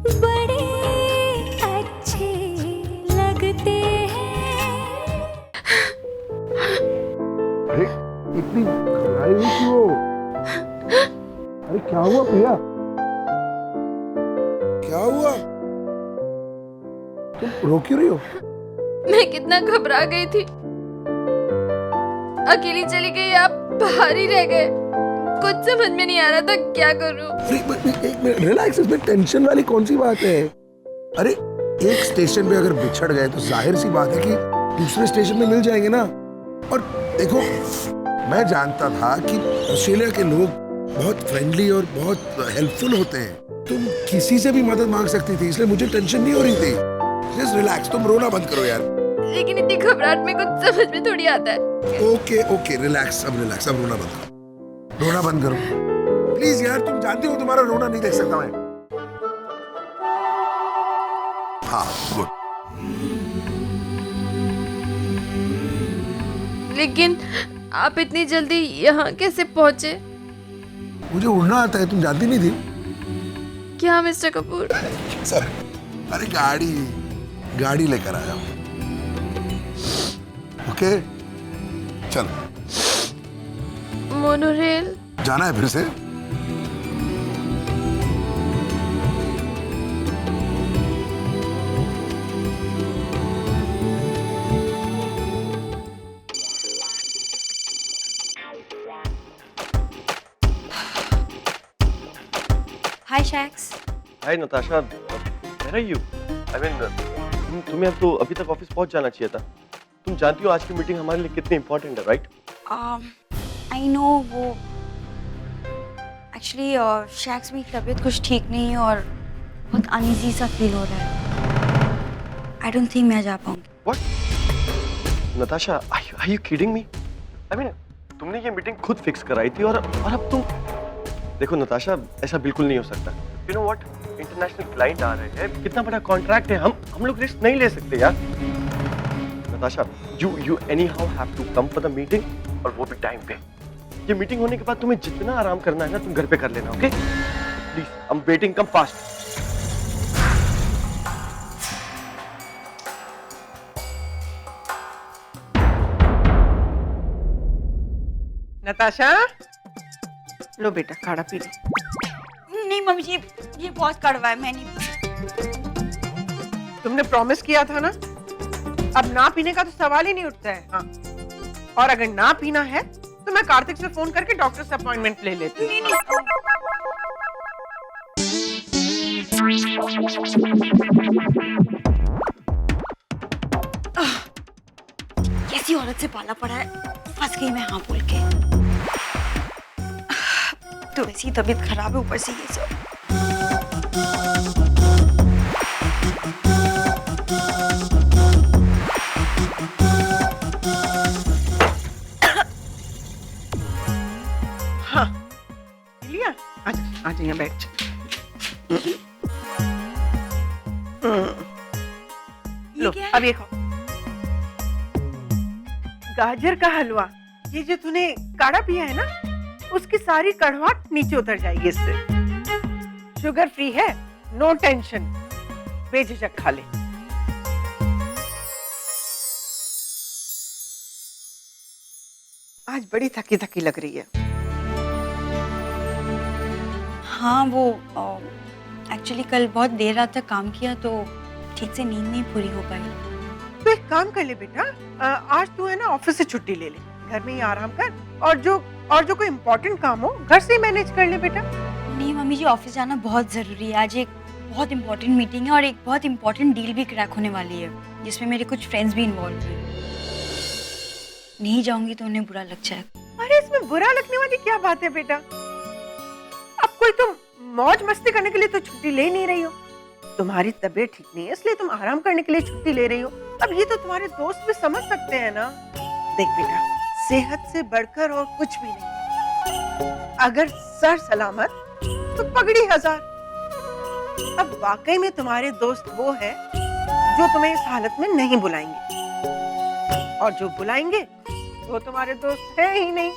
बड़े अच्छे लगते हैं। अरे इतनी घबराई हुई क्यों? अरे क्या हुआ प्रिया? क्या हुआ? तुम रो क्यों रही हो? मैं कितना घबरा गई थी। अकेली चली गई, आप बाहर ही रह गए। कुछ समझ में नहीं आ रहा था क्या करूं। एक मिनट रिलैक्स, इसमें टेंशन वाली कौन सी बात है? अरे एक स्टेशन पे अगर बिछड़ गए तो जाहिर सी बात है कि दूसरे स्टेशन में मिल जाएंगे ना। और देखो, मैं जानता था कि ऑस्ट्रेलिया के लोग बहुत फ्रेंडली और बहुत हेल्पफुल होते हैं। तुम किसी से भी मदद मांग सकती थी, इसलिए मुझे टेंशन नहीं हो रही थी। जस्ट रिलैक्स, तुम रोना बंद करो यार। लेकिन इतनी घबराहट में कुछ समझ में थोड़ी आता है। ओके ओके रिलैक्स, अब रोना बंद करो। रोना बंद करो प्लीज यार, तुम जानती हो तुम्हारा रोना नहीं देख सकता मैं। हाँ गुड। लेकिन आप इतनी जल्दी यहाँ कैसे पहुँचे? मुझे उड़ना आता है, तुम जानती नहीं थी? क्या मिस्टर कपूर? सर, अरे गाड़ी लेकर आया हूँ। ओके चल, मोनोरेल? जाना है फिर से? हाय शैक्स। Hi Natasha, where are you? I mean तुम्हें अब तो अभी तक ऑफिस पहुंच जाना चाहिए था। तुम जानती हो आज की मीटिंग हमारे लिए कितनी इंपॉर्टेंट है, राइट? आई नो, वो एक्चुअली शैक्स में तबीयत कुछ ठीक नहीं है और बहुत अनईजी सा फील हो रहा है। आई डोंट थिंक मैं जा पाऊंगी। What? Natasha, are you kidding me? I mean तुमने ये मीटिंग खुद फिक्स कराई थी और अब तुम देखो नताशा, ऐसा बिल्कुल नहीं हो सकता। You know what, international client आ रहे हैं, कितना बड़ा कॉन्ट्रैक्ट है, हम लोग रिस्क नहीं ले सकते यार। Natasha, you anyhow have to come for the meeting और वो भी टाइम पे। ये मीटिंग होने के बाद तुम्हें जितना आराम करना है ना, तुम घर पे कर लेना, okay? Please, I am waiting, come fast. Natasha, लो बेटा काढ़ा पी लो। नहीं मम्मी जी, ये बहुत कड़वा है, मैं नहीं। तुमने प्रॉमिस किया था ना, अब ना पीने का तो सवाल ही नहीं उठता है। हाँ, और अगर ना पीना है तो मैं कार्तिक से फोन करके डॉक्टर से अपॉइंटमेंट ले लेती हूँ। कैसी औरत से पाला पड़ा है, फंस गई मैं हाँ बोल के। तो ऐसी तबीयत खराब है, ऊपर से ये सब। हाँ, लिया? आजा आजा, यहाँ बैठ। लो अब ये खाओ, गाजर का हलवा। ये जो तूने काढ़ा पिया है ना, उसकी सारी कड़वाहट नीचे उतर जाएगी इससे। शुगर फ्री है, नो टेंशन, बेझिझक खा ले। आज बड़ी थकी थकी लग रही है। हाँ, वो एक्चुअली कल बहुत देर रात तक काम किया तो ठीक से नींद नहीं पूरी हो पाई। तो एक काम कर ले बेटा, आज तू है ना ऑफिस से छुट्टी ले ले, घर में ही आराम कर, और जो कोई इम्पोर्टेंट काम हो घर से ही मैनेज कर ले बेटा। नहीं मम्मी जी, ऑफिस जाना बहुत जरूरी है। आज एक बहुत इंपॉर्टेंट मीटिंग है और एक बहुत इंपॉर्टेंट डील भी क्रैक होने वाली है, जिसमें मेरे कुछ फ्रेंड्स भी इन्वॉल्व हैं। नहीं जाऊंगी तो उन्हें बुरा लग जाएगा। अरे इसमें बुरा लगने वाली क्या बात है बेटा? अब कोई तुम मौज मस्ती करने के लिए तो छुट्टी ले नहीं रही हो। तुम्हारी तबीयत ठीक नहीं है इसलिए तुम आराम करने के लिए छुट्टी ले रही हो। अब ये तो तुम्हारे दोस्त भी समझ सकते हैं ना। देख बेटा, सेहत से बढ़कर और कुछ भी नहीं। अगर सर सलामत तो पगड़ी हजार। अब वाकई में तुम्हारे दोस्त वो है जो तुम्हें इस हालत में नहीं बुलाएंगे, और जो बुलाएंगे वो तुम्हारे दोस्त है ही नहीं।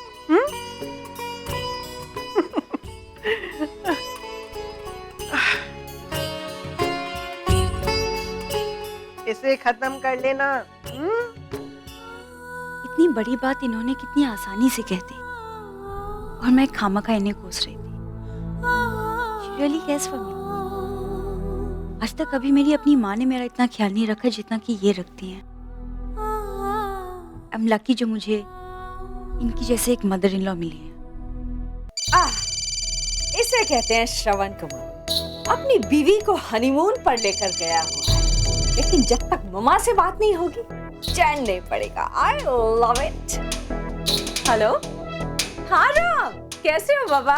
से खत्म कर लेना। इतनी बड़ी बात इन्होंने कितनी आसानी से कह दी और मैं खामखा इन्हें कोस रही थी। She really cares for me. आज तक कभी मेरी अपनी माँ ने मेरा इतना ख्याल नहीं रखा जितना कि ये रखती हैं। I'm lucky जो मुझे इनकी जैसे एक मदर इन लॉ मिली है। इसे कहते हैं श्रवण कुमार। अपनी बीवी को हनीमून पर लेकर गया हुआ है, लेकिन जब तक मम्मा से बात नहीं होगी चैन नहीं पड़ेगा। I love it. हेलो, हाँ राम, कैसे हो बाबा?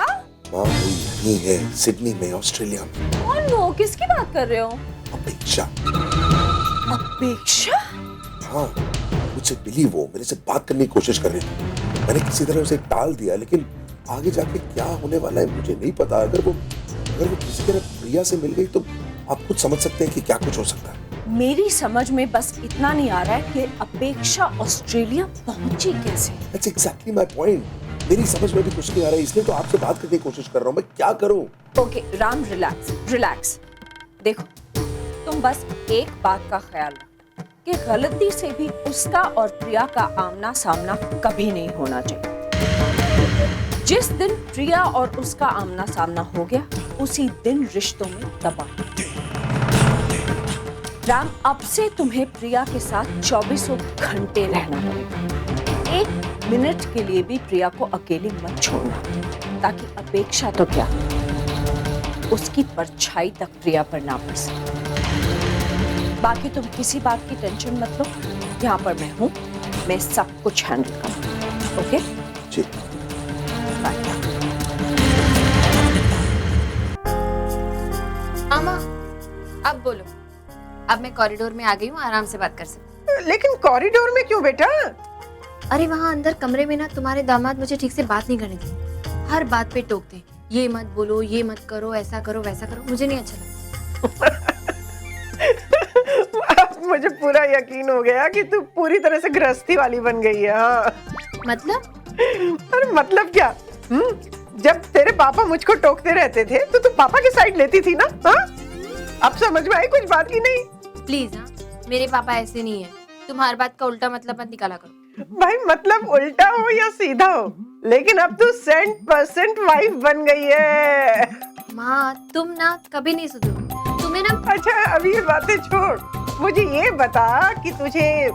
माँ वो यहीं है, सिडनी में, ऑस्ट्रेलिया में। कौन वो? किसकी बात कर रहे हो? अपेक्षा। अपेक्षा? हाँ, मुझसे मिली वो, मेरे से बात करने की कोशिश कर रही थी। मैंने किसी तरह उसे टाल दिया, लेकिन आगे जाके क्या होने वाला है मुझे नहीं पता। अगर वो किसी तरह प्रिया से मिल गई तो आप खुद समझ सकते हैं कि क्या कुछ हो सकता है। मेरी समझ में बस इतना नहीं आ रहा है कि अपेक्षा ऑस्ट्रेलिया पहुंची कैसे? That's exactly my point. मेरी समझ में भी कुछ नहीं आ रहा है, इसलिए तो आपसे बात करने की कोशिश कर रहा हूँ। मैं क्या करूँ? Okay Ram, relax relax. देखो, तुम बस एक बात का ख्याल रखो कि गलती से भी उसका और प्रिया का आमना सामना कभी नहीं होना चाहिए। जिस दिन प्रिया और उसका आमना सामना हो गया, उसी दिन रिश्तों में तबाही। राम, अब से तुम्हें प्रिया के साथ 24 घंटे रहना पड़ेगा। 1 मिनट के लिए भी प्रिया को अकेली मत छोड़ना, ताकि अपेक्षा तो क्या, उसकी परछाई तक प्रिया पर ना पड़ सके। बाकी तुम किसी बात की टेंशन मत लो, यहाँ पर मैं हूँ, मैं सब कुछ हैंडल करूँगी। ओके? जी। मामा, अब बोलो। अब मैं कॉरिडोर में आ गई हूँ, आराम से बात कर सकती। लेकिन कॉरिडोर में क्यों बेटा? अरे वहाँ अंदर कमरे में ना तुम्हारे दामाद मुझे ठीक से बात नहीं करने देते। हर बात पे टोकते हैं, ये मत बोलो, ये मत करो, ऐसा करो, वैसा करो। मुझे नहीं अच्छा लगता। अब मुझे पूरा यकीन हो गया कि तू पूरी तरह से गृहस्थी वाली बन गई है। हाँ। मतलब? अरे मतलब क्या? जब तेरे पापा मुझको टोकते रहते थे तो तू पापा की साइड लेती थी ना? हाँ? अब समझ में आई कुछ बात की नहीं? प्लीज हाँ, मेरे पापा ऐसे नहीं है। तुम हर बात का उल्टा मतलब मत निकाला करो। भाई मतलब उल्टा हो या सीधा हो, लेकिन अब तू 100% वाइफ बन गई है। माँ, तुम ना कभी नहीं सुधरो। तुम्हें ना। अच्छा अभी ये बातें छोड़, मुझे ये बता कि तुझे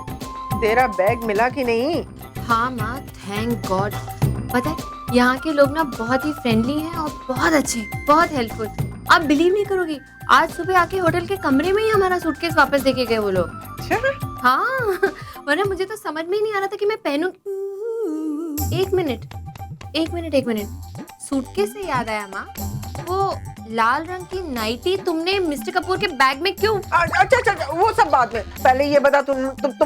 तेरा बैग मिला कि नहीं? हाँ माँ, थैंक गॉड। पता है यहाँ के लोग ना बहुत ही फ्रेंडली हैं और बहुत अच्छे, बहुत हेल्पफुल। आप बिलीव नहीं करोगी, आज सुबह आके होटल के कमरे में ही हमारा सूटकेस वापस देके गए वो लोग। अच्छा? हाँ, वरना मुझे तो समझ में ही नहीं आ रहा था कि मैं पहनूं। एक मिनट। सूटकेस से याद आया माँ, वो लाल रंग की नाइटी तुमने मिस्टर कपूर के बैग में क्यों? अच्छा वो सब बाद में, पहले ये बता तुम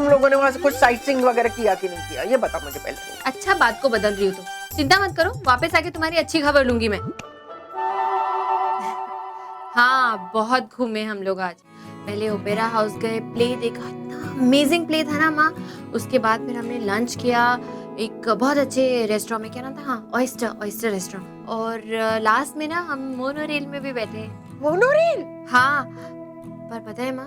लोगों ने वहाँ से कुछ साइट सीइंग वगैरह किया कि नहीं किया, ये बता मुझे पहले। अच्छा, बात को बदल रही हो तो चिंता मत करो, वापस आके तुम्हारी अच्छी खबर लूंगी मैं। हाँ, बहुत घूमे हम लोग आज। पहले ओपेरा हाउस गए, प्ले देखा, इतना अमेजिंग प्ले था ना माँ। उसके बाद फिर हमने लंच किया एक बहुत अच्छे रेस्टोरेंट में, क्या नाम था? हाँ, ऑयस्टर रेस्टोरेंट। और लास्ट में ना हम मोनोरेल में भी बैठे। मोनोरेल? हाँ, पर पता है माँ,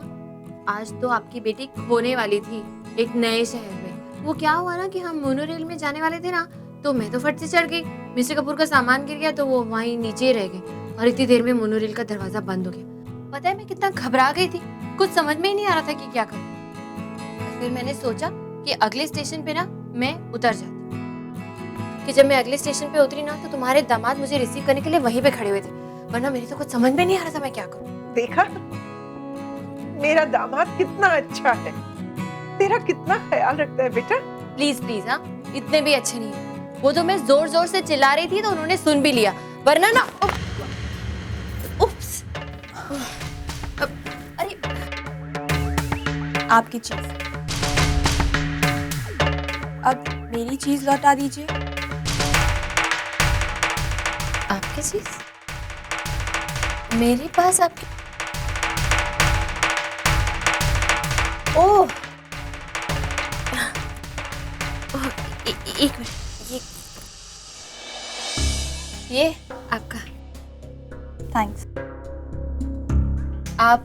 आज तो आपकी बेटी खोने वाली थी एक नए शहर में। वो क्या हुआ ना कि हम मोनोरेल में जाने वाले थे ना, तो मैं तो फट से चढ़ गई। मिस्टर कपूर का सामान गिर गया तो वो वहीं नीचे रह गए और इतनी देर में मोनोरेल का दरवाजा बंद हो गया। पता है मैं कितना घबरा गई थी, कुछ समझ में ही नहीं आ रहा था कि क्या करूं। फिर मैंने सोचा कि अगले स्टेशन पे ना मैं उतर जाती, कि जब मैं अगले स्टेशन पे उतरी ना तो तुम्हारे दामाद मुझे रिसीव करने के लिए वहीं पे खड़े हुए थे, वरना मेरी तो कुछ समझ में नहीं आ रहा था मैं क्या करूं। देखा मेरा दामाद कितना अच्छा है, तेरा कितना ख्याल रखता है बेटा। प्लीज हाँ, इतने भी अच्छे नहीं है। वो तो मैं जोर जोर से चिल्ला रही थी तो उन्होंने सुन भी लिया, वरना ना उप्स। अरे आपकी चीज, अब मेरी चीज लौटा दीजिए। आपकी चीज मेरे पास? आपकी? ओह, एक मिनट, ये आपका। थैंक्स। आप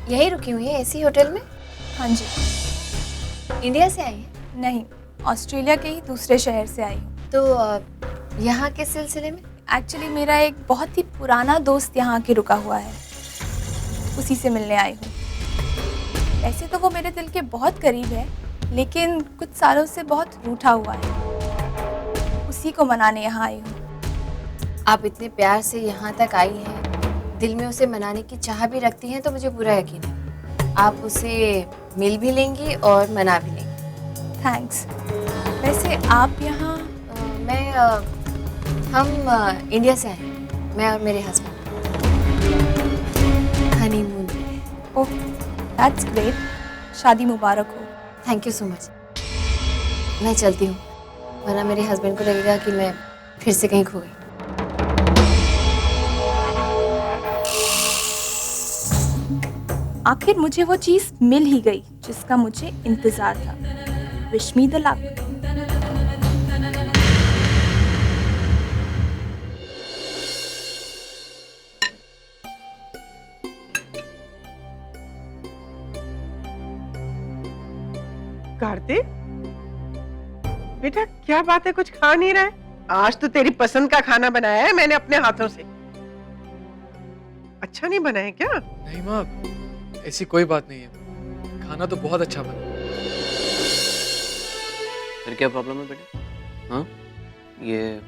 यही रुकी हुई है इसी होटल में? हाँ जी। इंडिया से आई हैं? नहीं, ऑस्ट्रेलिया के ही दूसरे शहर से आई हूँ। तो यहाँ के सिलसिले में? एक्चुअली मेरा एक बहुत ही पुराना दोस्त यहाँ के रुका हुआ है, उसी से मिलने आई हूँ। ऐसे तो वो मेरे दिल के बहुत करीब है, लेकिन कुछ सालों से बहुत रूठा हुआ है, उसी को मनाने यहाँ आई हूँ। आप इतने प्यार से यहाँ तक आई हैं, दिल में उसे मनाने की चाह भी रखती हैं, तो मुझे पूरा यकीन है आप उसे मिल भी लेंगी और मना भी लेंगी। थैंक्स। वैसे आप यहाँ? हम इंडिया से आए हैं, मैं और मेरे हस्बैंड, हनीमून पे। ओह, दैट्स ग्रेट। शादी मुबारक हो। Thank you so much. मैं चलती हूँ, वरना मेरे हस्बैंड को लगेगा कि मैं फिर से कहीं खो गई। आखिर मुझे वो चीज़ मिल ही गई जिसका मुझे इंतजार था। Wish me the luck. Kartik, बेटा क्या बात है, कुछ खा नहीं रहा है? आज तो तेरी पसंद का खाना बनाया है मैंने अपने हाथों से। अच्छा नहीं बना है क्या? नहीं माँ, ऐसी कोई बात नहीं है, खाना तो बहुत अच्छा बना। फिर क्या प्रॉब्लम है बेटे? हाँ, ये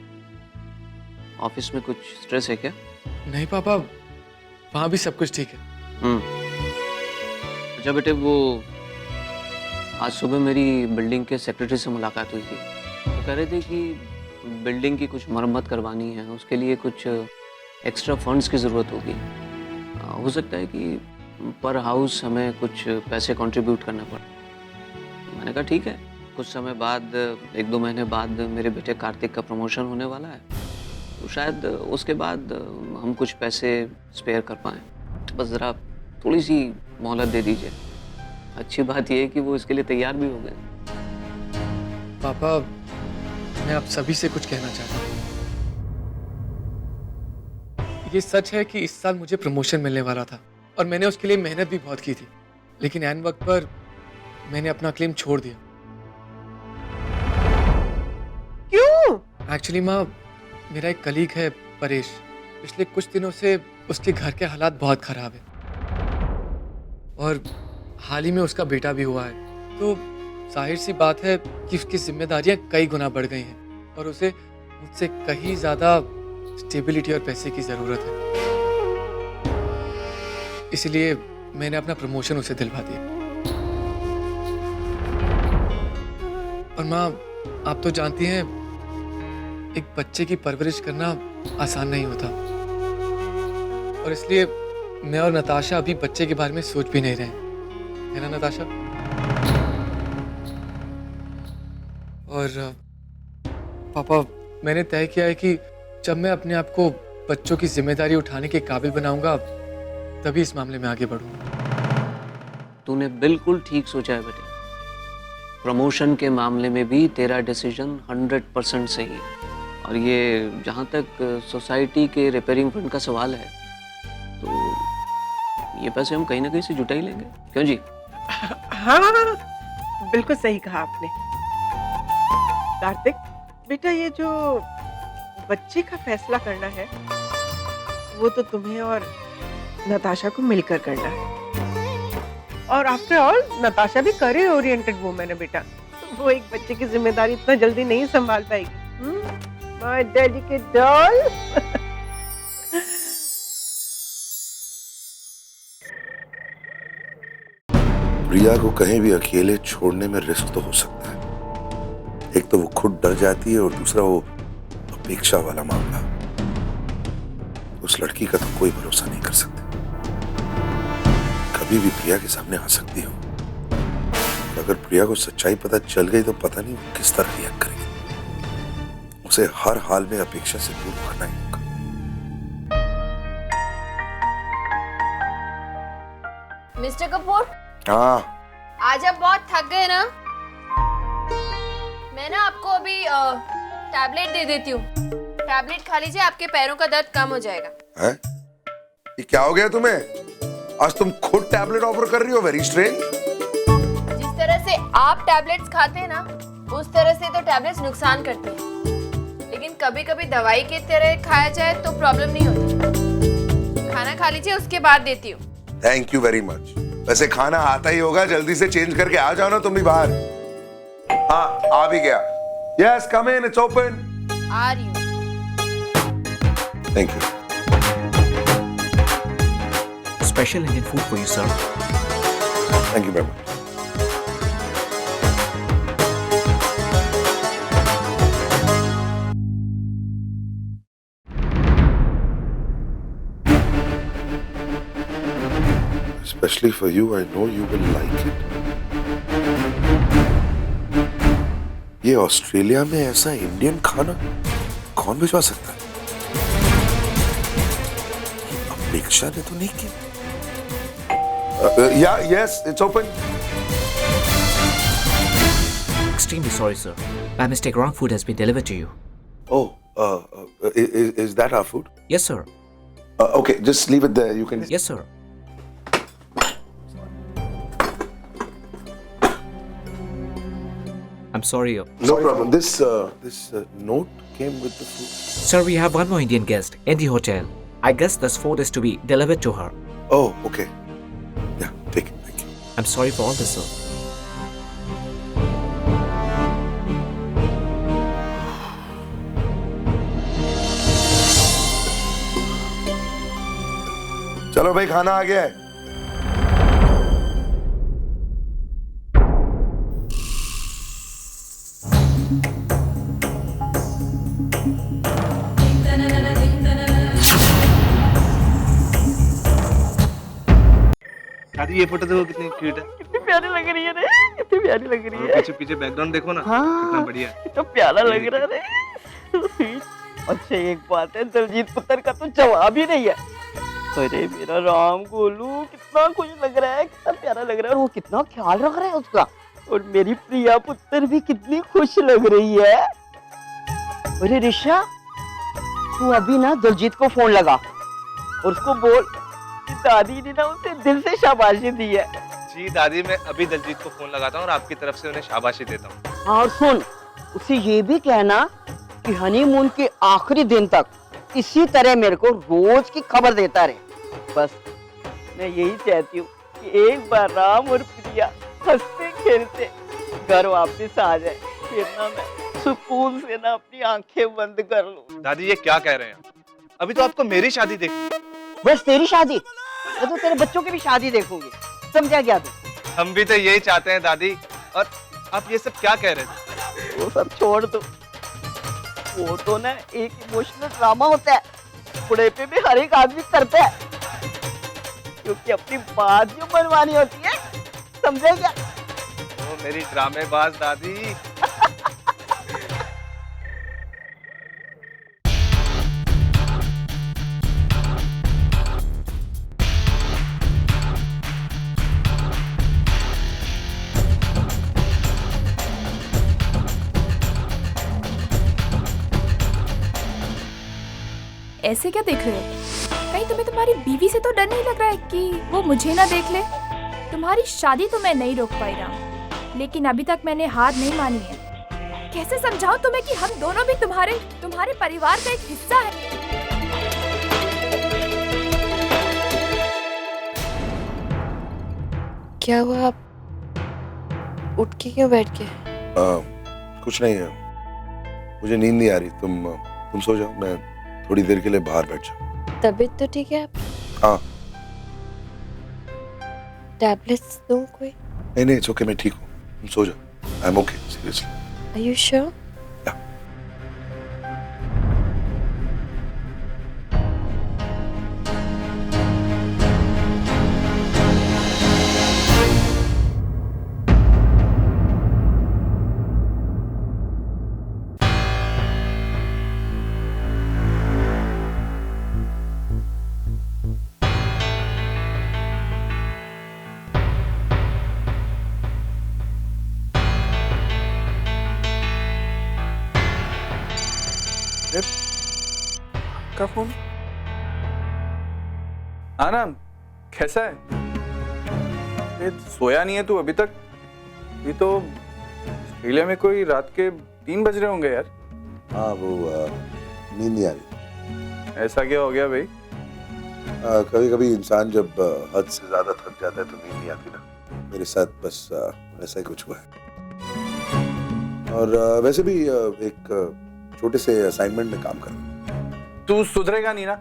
ऑफिस में कुछ स्ट्रेस है क्या? नहीं पापा, वहाँ भी सब कुछ ठीक है। अच्छा बेटे, वो आज सुबह मेरी बिल्डिंग के सेक्रेटरी से मुलाकात हुई थी। वो कह रहे थे कि बिल्डिंग की कुछ मरम्मत करवानी है, उसके लिए कुछ एक्स्ट्रा फंड्स की ज़रूरत होगी। हो सकता है कि पर हाउस हमें कुछ पैसे कंट्रीब्यूट करना पड़े। मैंने कहा ठीक है, कुछ समय बाद, 1-2 महीने बाद मेरे बेटे कार्तिक का प्रमोशन होने वाला है, तो शायद उसके बाद हम कुछ पैसे स्पेयर कर पाएँ। बस ज़रा थोड़ी सी मोहलत दे दीजिए। अच्छी बात यह है कि वो इसके लिए तैयार भी हो गए। पापा, मैं आप सभी से कुछ कहना चाहता हूँ। ये सच है कि इस साल मुझे प्रमोशन मिलने वाला था और मैंने उसके लिए मेहनत भी बहुत की थी, लेकिन ऐन वक्त पर मैंने अपना क्लेम छोड़ दिया। क्यों? एक्चुअली माँ, मेरा एक कलीग है परेश, पिछले कुछ दिनों से उसके घर के हालात बहुत खराब है और हाल ही में उसका बेटा भी हुआ है, तो जाहिर सी बात है कि उसकी जिम्मेदारियां कई गुना बढ़ गई हैं और उसे मुझसे कहीं ज़्यादा स्टेबिलिटी और पैसे की ज़रूरत है। इसलिए मैंने अपना प्रमोशन उसे दिलवा दिया। और माँ, आप तो जानती हैं, एक बच्चे की परवरिश करना आसान नहीं होता और इसलिए मैं और नताशा अभी बच्चे के बारे में सोच भी नहीं रहे हैं, है ना नताशा? और पापा, मैंने तय किया है कि जब मैं अपने आप को बच्चों की जिम्मेदारी उठाने के काबिल बनाऊंगा, तभी इस मामले में आगे बढ़ूंगा। तूने बिल्कुल ठीक सोचा है बेटे। प्रमोशन के मामले में भी तेरा डिसीजन 100% सही है। और ये जहाँ तक सोसाइटी के रिपेयरिंग फंड का सवाल है, तो ये पैसे हम कहीं ना कहीं से जुटा ही लेंगे, क्यों जी? हाँ, बिल्कुल सही कहा आपने। कार्तिक बेटा, ये जो बच्चे का फैसला करना है, वो तो तुम्हें और नताशा को मिलकर करना है। और आफ्टर ऑल नताशा भी करियर ओरिएंटेड वुमन है बेटा, वो एक बच्चे की जिम्मेदारी इतना जल्दी नहीं संभाल पाएगी। My dedicated doll. प्रिया को कहीं भी अकेले छोड़ने में रिस्क तो हो सकता है। एक तो वो खुद डर जाती है और दूसरा वो अपेक्षा वाला मामला। उस लड़की का तो कोई भरोसा नहीं कर सकते, कभी भी प्रिया के सामने आ सकती हो। अगर प्रिया को सच्चाई पता चल गई तो पता नहीं वो किस तरह रिएक्ट करेगी। उसे हर हाल में अपेक्षा से दूर रखना ही होगा। मिस्टर कपूर, हाँ, आज आप बहुत थक गए ना? मैं ना आपको अभी टैबलेट दे देती हूँ। टैबलेट खा लीजिए, आपके पैरों का दर्द कम हो जाएगा। है? ये क्या हो गया तुम्हें? आज तुम खुद टैबलेट ऑफर कर रही हो, वेरी स्ट्रेंज। जिस तरह से आप टैबलेट्स खाते हैं ना, उस तरह से तो टैबलेट्स नुकसान करते हैं, लेकिन कभी कभी दवाई की तरह खाया जाए तो प्रॉब्लम नहीं होती। खाना खा लीजिए, उसके बाद देती हूँ। Thank you very much. वैसे खाना आता ही होगा, जल्दी से चेंज करके आ जाओ ना तुम भी बाहर। हाँ, आ भी गया। Yes, come in, it's open. आ रही हूँ। Thank you. Special Indian food for you, sir. Thank you very much. Especially for you, I know you will like it. ये ऑस्ट्रेलिया में ऐसा इंडियन खाना कौन भिजवा सकता है? ये अपेक्षा ने तो नहीं की। Yeah, yes, it's open. Extremely sorry, sir. By mistake, wrong food has been delivered to you. Oh, is that our food? Yes, sir. Okay, just leave it there. You can. Yes, sir. I'm sorry. No problem. This note came with the food. Sir, we have one more Indian guest in the hotel. I guess this food is to be delivered to her. Oh, okay. Yeah, take it. Thank you. I'm sorry for all this, sir. चलो भाई, खाना आ गया है। दादी ये photo देखो कितनी cute है। कितनी प्यारी लग रही है रे, कितनी प्यारी लग रही है। पीछे पीछे बैकग्राउंड देखो ना, कितना बढ़िया है। कितना प्यारा लग रहा है रे। अच्छा एक बात है, दलजीत पुत्र का तो जवाब ही नहीं है। अरे मेरा राम गोलू कितना खुश लग रहा है, कितना प्यारा लग रहा है, और वो कितना ख्याल रख रहा है उसका। और मेरी प्रिया पुत्र भी कितनी खुश लग रही है। अरे ऋषा, तू अभी ना दलजीत को फोन लगा और उसको बोल कि दादी ने ना उसे दिल से शाबाशी दी है। जी दादी, मैं अभी दलजीत को फोन लगाता हूँ और आपकी तरफ से उन्हें शाबाशी देता हूँ। और सुन, उसे ये भी कहना कि हनीमून के आखिरी दिन तक इसी तरह मेरे को रोज की खबर देता रहे। बस मैं यही चाहती हूँ कि एक बार राम और प्रिया हंसते खेलते घर वापस आ जाए, फिर ना मैं सुकून से ना अपनी आंखें बंद कर लूं। दादी ये क्या कह रहे हैं? अभी तो आपको मेरी शादी देखनी है। बस तेरी शादी? मैं तो तेरे बच्चों की भी शादी देखूंगी, समझा क्या तू? हम भी तो यही चाहते हैं दादी। और आप ये सब क्या कह रहे थे? वो सब छोड़ दो, वो तो ना एक इमोशनल ड्रामा होता है, बुढ़ेपे में हर एक आदमी करता है, क्योंकि अपनी बात जो मनवानी होती है, समझे क्या? वो मेरी ड्रामेबाज दादी। ऐसे क्या देख रहे हो? कहीं तुम्हें तुम्हारी बीवी से तो डर नहीं लग रहा है कि वो मुझे ना देख ले? तुम्हारी शादी तो मैं नहीं रोक पाई राम, लेकिन अभी तक मैंने हार नहीं मानी है। कैसे समझाऊं तुम्हें कि हम दोनों भी तुम्हारे परिवार का एक हिस्सा है। क्या हुआ, आप उठ के क्यों बैठ गए? कुछ नहीं है, मुझे नींद नहीं आ रही। तुम सो जाओ, मैं थोड़ी देर के लिए बाहर बैठ जाऊं। तबीयत तो ठीक है आप? हाँ। टैबलेट्स दूं कोई? नहीं, इट्स ओके, मैं ठीक हूँ। तुम सो जाओ। I am okay, seriously. Are you sure? का फोन? हाँ ना, कैसा है? ये सोया नहीं है तू अभी तक? ये तो ऑस्ट्रेलिया में कोई रात के 3 बज रहे होंगे यार। हाँ वो नींद नहीं आ रही। ऐसा क्या हो गया भाई? कभी कभी इंसान जब हद से ज्यादा थक जाता है तो नींद नहीं आती ना। मेरे साथ बस ऐसा ही कुछ हुआ है। और वैसे भी एक छोटे से असाइनमेंट में काम कर रहा हूँ। तू सुधरेगा नहीं ना?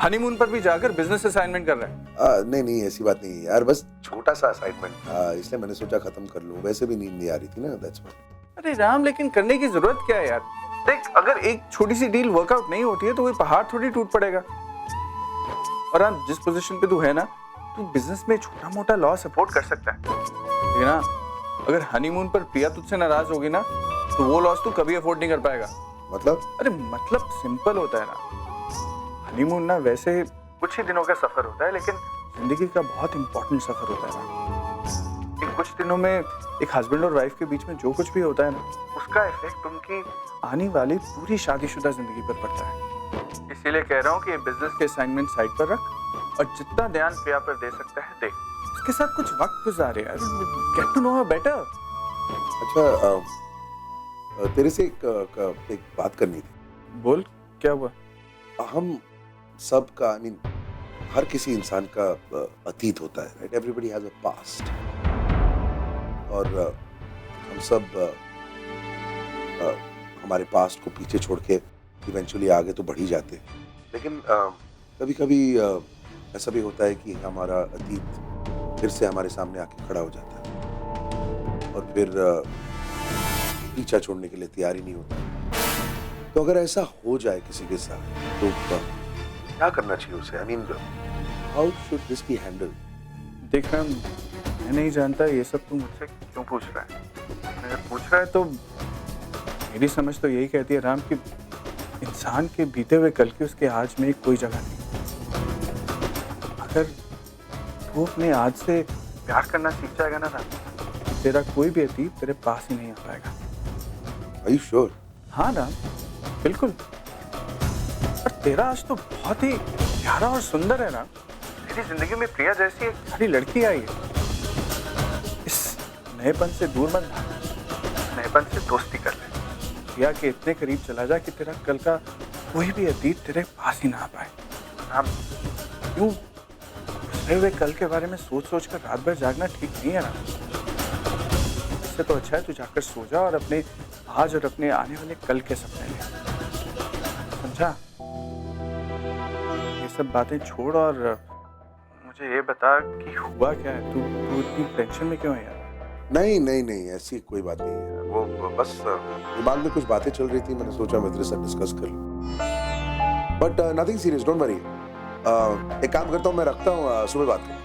हनीमून पर भी जाकर बिजनेस असाइनमेंट कर रहा है? नहीं नहीं ऐसी बात नहीं है यार, बस छोटा सा असाइनमेंट था इसलिए मैंने सोचा खत्म कर लूं। वैसे भी नींद नहीं आ रही थी ना, दैट्स व्हाई। अरे राम, लेकिन करने की जरूरत क्या है यार? देख, अगर एक छोटी सी डील वर्कआउट नहीं होती है तो कोई पहाड़ थोड़ी टूट पड़ेगा। और राम, जिस पोजीशन पे तू है ना, तू बिजनेस में छोटा मोटा लॉस अफोर्ड कर सकता है, ठीक है ना? अगर हनीमून पर प्रिया तुझसे नाराज होगी ना तो वो लॉस तू कभी अफोर्ड नहीं कर पाएगा। मतलब? अरे मतलब सिंपल होता है ना, हनीमून ना वैसे कुछ ही दिनों का सफर होता है, लेकिन जिंदगी का बहुत इंपॉर्टेंट सफर होता है ना। इन कुछ दिनों में एक हस्बैंड और वाइफ के बीच में जो कुछ भी होता है ना, उसका इफेक्ट उनकी आने वाली पूरी शादीशुदा जिंदगी पर पड़ता है। इसीलिए कह रहा हूँ कि ये बिजनेस के असाइनमेंट साइड पर रख और जितना ध्यान प्रिया पर दे सकता है दे। उसके साथ कुछ वक्त गुजारे यार, get to know her better. अच्छा, तेरे से एक बात करनी थी। बोल, क्या हुआ? हम सब का, आई मीन हर किसी इंसान का अतीत होता है, right? Everybody has a past. और हम सब हमारे पास्ट को पीछे छोड़ के इवेंचुअली आगे तो बढ़ ही जाते हैं, लेकिन कभी कभी ऐसा भी होता है कि हमारा अतीत फिर से हमारे सामने आके खड़ा हो जाता है और फिर पीछा छोड़ने के लिए तैयार ही नहीं होता। तो अगर ऐसा हो जाए किसी के साथ तो क्या करना चाहिए उसे? I mean how should this be handled? देख रहा, मैं नहीं जानता ये सब तू मुझसे क्यों पूछ रहा है। अगर पूछ रहा है तो मेरी समझ तो यही कहती है राम कि इंसान के बीते हुए कल की उसके आज में कोई जगह नहीं। अगर तू अपने आज से प्यार करना सीख जाएगा ना राम, तेरा कोई भी अतीत तेरे पास ही नहीं आ पाएगा। Are you sure? हाँ राम, बिल्कुल। और तेरा आज तो बहुत ही प्यारा और सुंदर है राम। तेरी जिंदगी में प्रिया जैसी एक सारी लड़की आई है। इस नएपन से दूर मत भाग, नएपन से दोस्ती कर ले। प्रिया के इतने करीब चला जा कि तेरा कल का कोई भी अतीत तेरे पास ही ना आ पाए। राम, क्यों गुजरे हुए कल के बारे में सोच सोच कर रात भर जागना ठीक नहीं है राम। इससे तो अच्छा है तू जाकर सो जा और अपने आज और अपने आने वाले कल के सपने ले, समझा? ये सब बातें छोड़ और मुझे ये बता कि हुआ क्या है? तू इतनी टेंशन में क्यों है यार? नहीं नहीं नहीं, ऐसी कोई बात नहीं है। वो बस दिमाग में कुछ बातें चल रही थी, मैंने सोचा मैं तेरे साथ डिस्कस कर लूं। But nothing serious, don't worry. एक काम करता हूँ, मैं रखता हूँ, सुबह बात करूँ।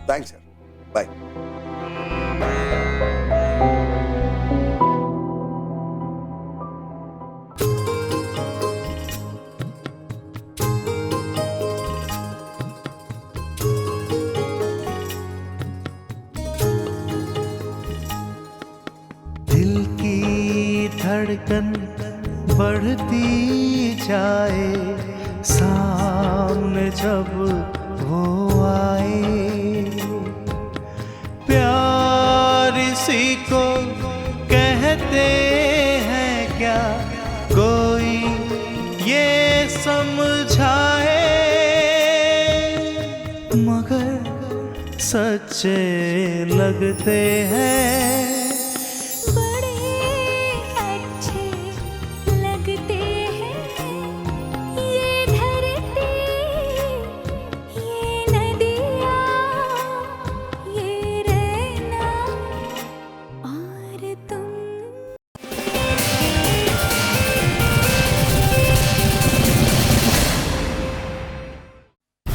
थैंक्स यार, बाय। दिल की धड़कन बढ़ती जाए, सामने जब वो आए। प्यार इसी को कहते हैं क्या, कोई ये समझाए। मगर सच्चे लगते हैं,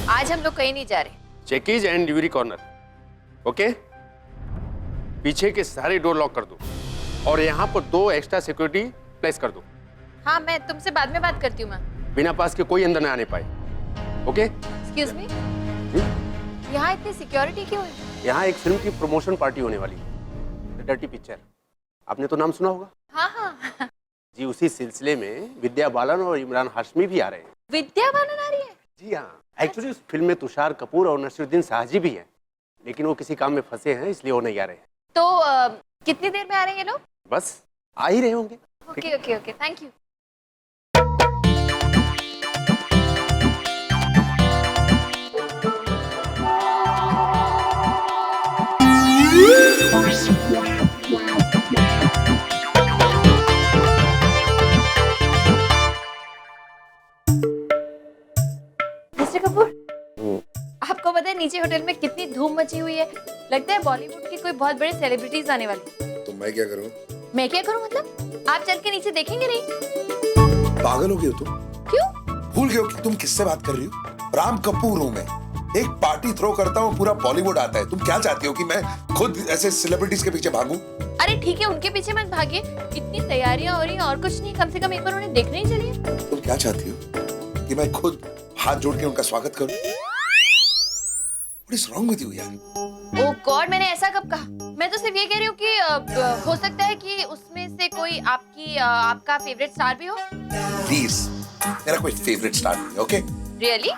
आज हम लोग कहीं नहीं जा रहे। चेकीज एंड ड्यूरी कॉर्नर, ओके? पीछे के सारे डोर लॉक कर दो और यहाँ पर 2 एक्स्ट्रा सिक्योरिटी प्लेस कर दो। हाँ, मैं तुमसे बाद में बात करती हूँ माँ। बिना पास के कोई अंदर ना आने पाए, ओके? एक्सक्यूज मी, यहाँ इतनी सिक्योरिटी क्यों है? यहाँ एक फिल्म की प्रमोशन पार्टी होने वाली है, द डर्टी पिक्चर। आपने तो नाम सुना होगा। हाँ हाँ जी, उसी सिलसिले में विद्या बालन और इमरान हाशमी भी आ रहे हैं। विद्या बालन आ रही है? जी हाँ, एक्चुअली उस फिल्म में तुषार कपूर और नसीरुद्दीन शाहजी भी हैं, लेकिन वो किसी काम में फंसे हैं इसलिए वो नहीं आ रहे हैं। तो कितनी देर में आ रहे हैं ये लोग? बस आ ही रहे होंगे। Okay okay okay, thank you. Mister Kapoor, आपको पता है नीचे होटल में कितनी धूम मची हुई है? लगता है बॉलीवुड के कोई बहुत बड़े सेलिब्रिटीज आने वाले। तो मैं क्या करूं? मैं क्या करूं मतलब? आप चल के नीचे देखेंगे नहीं? पागल हो गए हो तुम? क्यों? भूल गए हो कि तुम किससे बात कर रही हो? राम कपूर हूं मैं। एक पार्टी थ्रो करता हूँ, पूरा बॉलीवुड आता है। तुम क्या चाहती हो कि मैं खुद ऐसे सेलिब्रिटीज के पीछे भागूं? अरे ठीक है, उनके पीछे मत भागिए। इतनी तैयारियां हो रही हैं और कुछ नहीं, कम से कम एक बार उन्हें देखने ही चलिए। तुम क्या चाहती हो कि मैं खुद हाथ जोड़ के उनका स्वागत करूं? What is wrong with you यार? ओह गॉड, मैंने ऐसा कब कहा? मैं तो सिर्फ ये कह रही हूँ कि हो सकता है कि उसमें से कोई आपका फेवरेट स्टार भी हो। प्लीज, मेरा कोई फेवरेट स्टार नहीं है, ओके? रियली?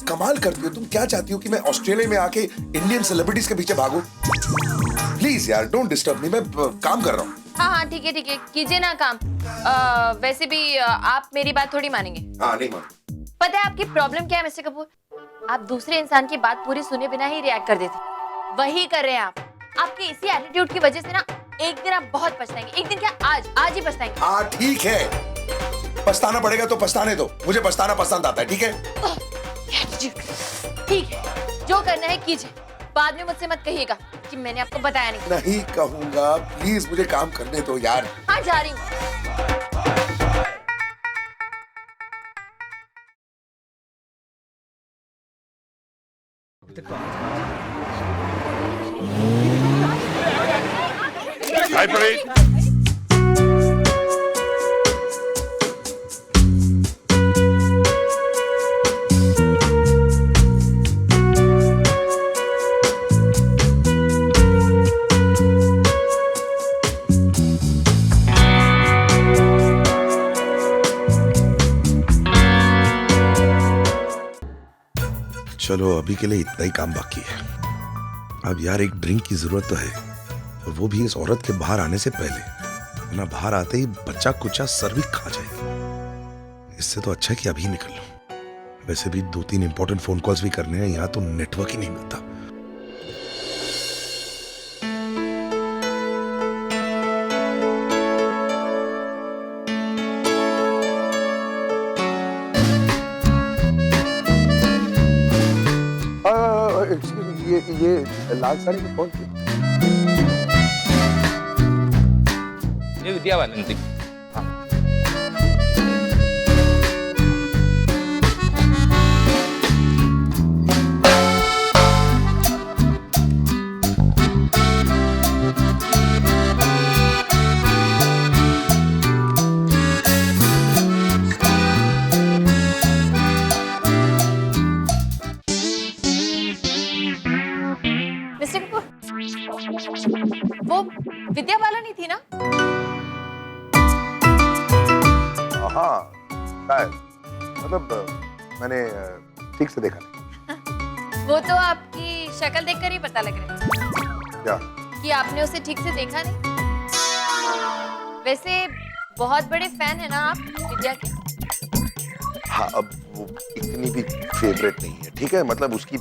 कमाल करती हो तुम। क्या चाहती हो कि मैं ऑस्ट्रेलिया में आके इंडियन सेलिब्रिटीज के पीछे भागूं? प्लीज यार, डोंट डिस्टर्ब मी, मैं काम कर रहा हूँ। हाँ हाँ ठीक है, कीजिए ना काम। वैसे भी आप मेरी बात थोड़ी मानेंगे। हाँ, नहीं मान। पता है आपकी प्रॉब्लम क्या है मिस्टर कपूर? आप दूसरे इंसान की बात पूरी सुने बिना ही रिएक्ट कर देते। वही कर रहे हैं आप। आपके इसी एटीट्यूड की वजह से ना एक दिन आप बहुत पछताएंगे। एक दिन क्या, आज ही पछताएंगे। हाँ ठीक है, पछताना पड़ेगा तो पछताने दो। मुझे पछताना पसंद आता है, ठीक है? ठीक है, जो करना है कीजिए। बाद में मुझसे मत कहिएगा कि मैंने आपको बताया नहीं। नहीं कहूंगा, प्लीज मुझे काम करने दो यार। हाँ जा रही हूँ। हाय परेश। चलो अभी के लिए इतना ही काम बाकी है। अब यार एक ड्रिंक की जरूरत तो है, और वो भी इस औरत के बाहर आने से पहले, वरना बाहर आते ही बच्चा कुचा सर भी खा जाएगी। इससे तो अच्छा है कि अभी निकल लूं। वैसे भी 2-3 इंपॉर्टेंट फोन कॉल्स भी करने हैं, यहाँ तो नेटवर्क ही नहीं मिलता। ये लाल साड़ी में कौन थी? ये विद्या बालन थी। वो विद्या बालन ही थी ना? हाँ शायद, मतलब मैंने ठीक से देखा नहीं। वो तो आपकी शक्ल देखकर ही पता लग रहा है। क्या? कि आपने उसे ठीक से देखा नहीं। वैसे बहुत बड़े फैन है ना आप विद्या के? हाँ, अब वो इतनी भी फेवरेट नहीं है, ठीक है? मतलब उसकी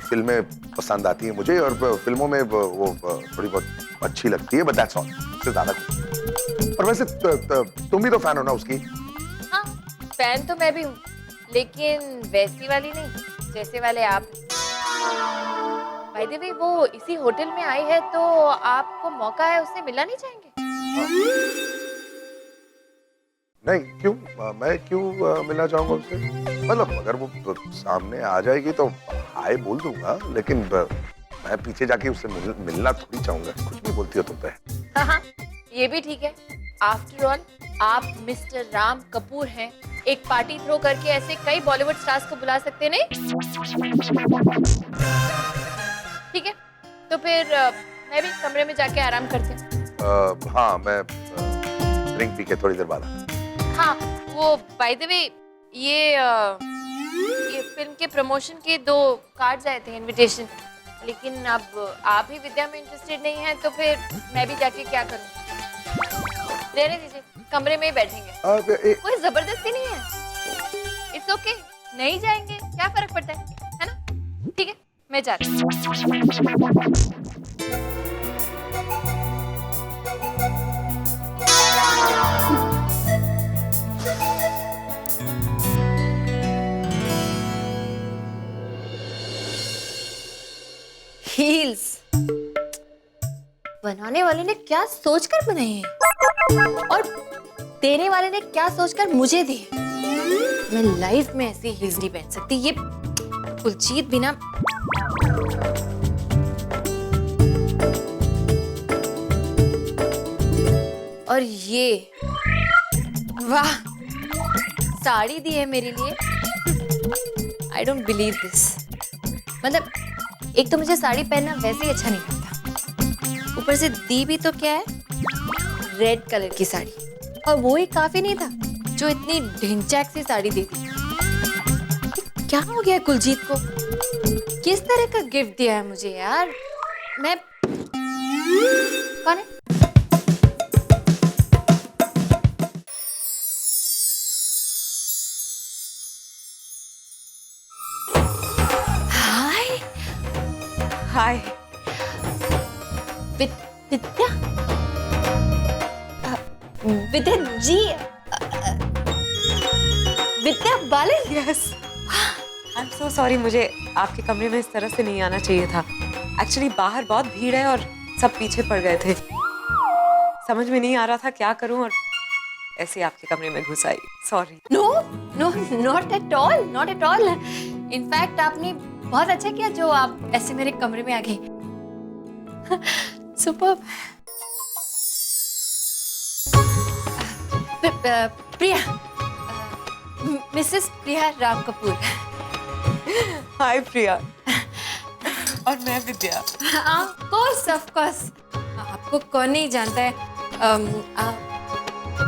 फिल्में पसंद आती हैं मुझे, और फिल्मों में वो थोड़ी बहुत अच्छी लगती है, बट दैट्स ऑल, उससे ज्यादा कुछ। और वैसे तुम भी तो फैन हो ना उसकी? हाँ, फैन तो मैं भी हूँ, लेकिन वैसी वाली नहीं जैसे वाले आप। बाय द वे, वो इसी होटल में आई है, तो आपको मौका है उससे मिलना नहीं चाहेंगे? नहीं, क्यों? मैं क्यों मिलना चाहूंगा उससे? मतलब अगर वो सामने आ जाएगी तो हाय बोल दूंगा, लेकिन मैं पीछे जाके उससे मिलना थोड़ी चाहूंगा। कुछ भी बोलती हो तुम पे। हाँ, ये भी ठीक है। आफ्टर ऑल आप मिस्टर राम कपूर हैं। एक पार्टी थ्रो करके ऐसे कई बॉलीवुड स्टार्स को बुला सकते नहीं? ठीक है, तो फिर मैं भी कमरे में जाके आराम करती हूँ। हाँ, मैं ड्रिंक पी के थोड़ी देर बाद। हाँ, वो बाय द वे, ये फिल्म के प्रमोशन के 2 कार्ड्स आए थे, इनविटेशन। लेकिन अब आप ही विद्या में इंटरेस्टेड नहीं हैं तो फिर मैं भी जाके क्या करूं? रहने दीजिए, कमरे में ही बैठेंगे। कोई जबरदस्ती नहीं है। इट्स ओके, नहीं जाएंगे क्या फर्क पड़ता है ना? ठीक है, मैं जाती हूँ। हील्स बनाने वाले ने क्या सोचकर बनाई है और देने वाले ने क्या सोचकर मुझे दी। मैं लाइफ में ऐसी हील्स नहीं पहन सकती। ये कुलजीत बिना और ये वाह साड़ी दी है मेरे लिए। I don't believe this. मतलब एक तो मुझे साड़ी पहनना वैसे ही अच्छा नहीं लगता, ऊपर से दी भी तो क्या है, रेड कलर की साड़ी। और वो ही काफी नहीं था जो इतनी ढिंचैक सी साड़ी दी थी। क्या हो गया कुलजीत को? किस तरह का गिफ्ट दिया है मुझे यार? मैं कौन है? Hi Vidya. Vidya ji, Vidya Balan. Yes, I am so sorry, मुझे आपके कमरे में इस तरह से नहीं आना चाहिए था। एक्चुअली बाहर बहुत भीड़ है और सब पीछे पड़ गए थे। समझ में नहीं आ रहा था क्या करूं और ऐसे आपके कमरे में घुस आई। Sorry. No no, not at all, not at all. In fact आपने बहुत अच्छा किया जो आप ऐसे मेरे कमरे में आ गए। सुपर्ब। प्रिया, मिसेस प्रिया राम कपूर। हाय प्रिया। और मैं विद्या। ऑफ कोर्स, आपको कौन नहीं जानता है।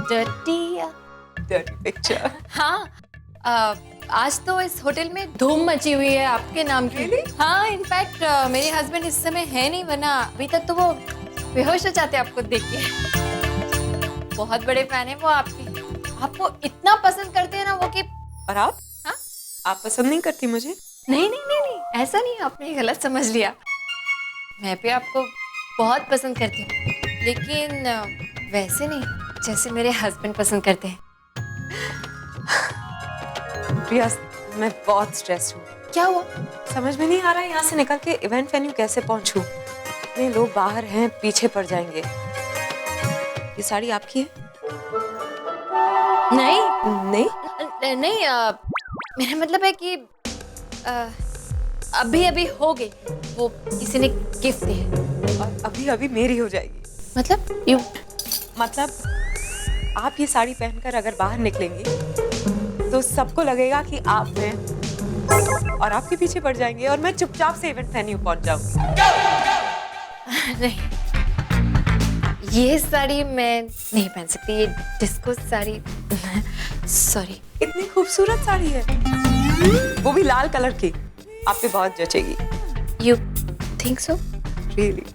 Dirty picture. हाँ, आज तो इस होटल में धूम मची हुई है आपके नाम की। हाँ, इनफैक्ट मेरे हस्बैंड इस समय है नहीं, वरना अभी तक तो वो बेहोश हो जाते आपको देख के। बहुत बड़े फैन है वो आपके। आपको इतना पसंद करते हैं ना वो कि। और आप? हाँ? आप पसंद नहीं करती मुझे? नहीं नहीं नहीं नहीं, ऐसा नहीं, आपने गलत समझ लिया। मैं भी आपको बहुत पसंद करती हूँ, लेकिन वैसे नहीं जैसे मेरे हस्बैंड पसंद करते हैं। प्रिया, मैं बहुत स्ट्रेस हूँ। क्या हुआ? समझ में नहीं आ रहा है यहाँ से निकल के इवेंट वेन्यू कैसे पहुँचूं। इतने लोग बाहर हैं, पीछे पड़ जाएंगे। ये साड़ी आपकी है? नहीं नहीं नहीं, मेरा मतलब है कि अभी अभी हो गई, वो किसी ने गिफ्ट दी है और अभी अभी मेरी हो जाएगी। मतलब यू? मतलब आप ये साड़ी पहनकर अगर बाहर निकलेंगी तो सबको लगेगा कि आप हैं और आपके पीछे पड़ जाएंगे और मैं चुपचाप से इवेंट वेन्यू पहुंच जाऊंगी। नहीं, ये साड़ी मैं नहीं पहन सकती, ये डिस्को साड़ी। सॉरी। इतनी खूबसूरत साड़ी है, वो भी लाल कलर की, आप पे बहुत जचेगी। You think so? रियली?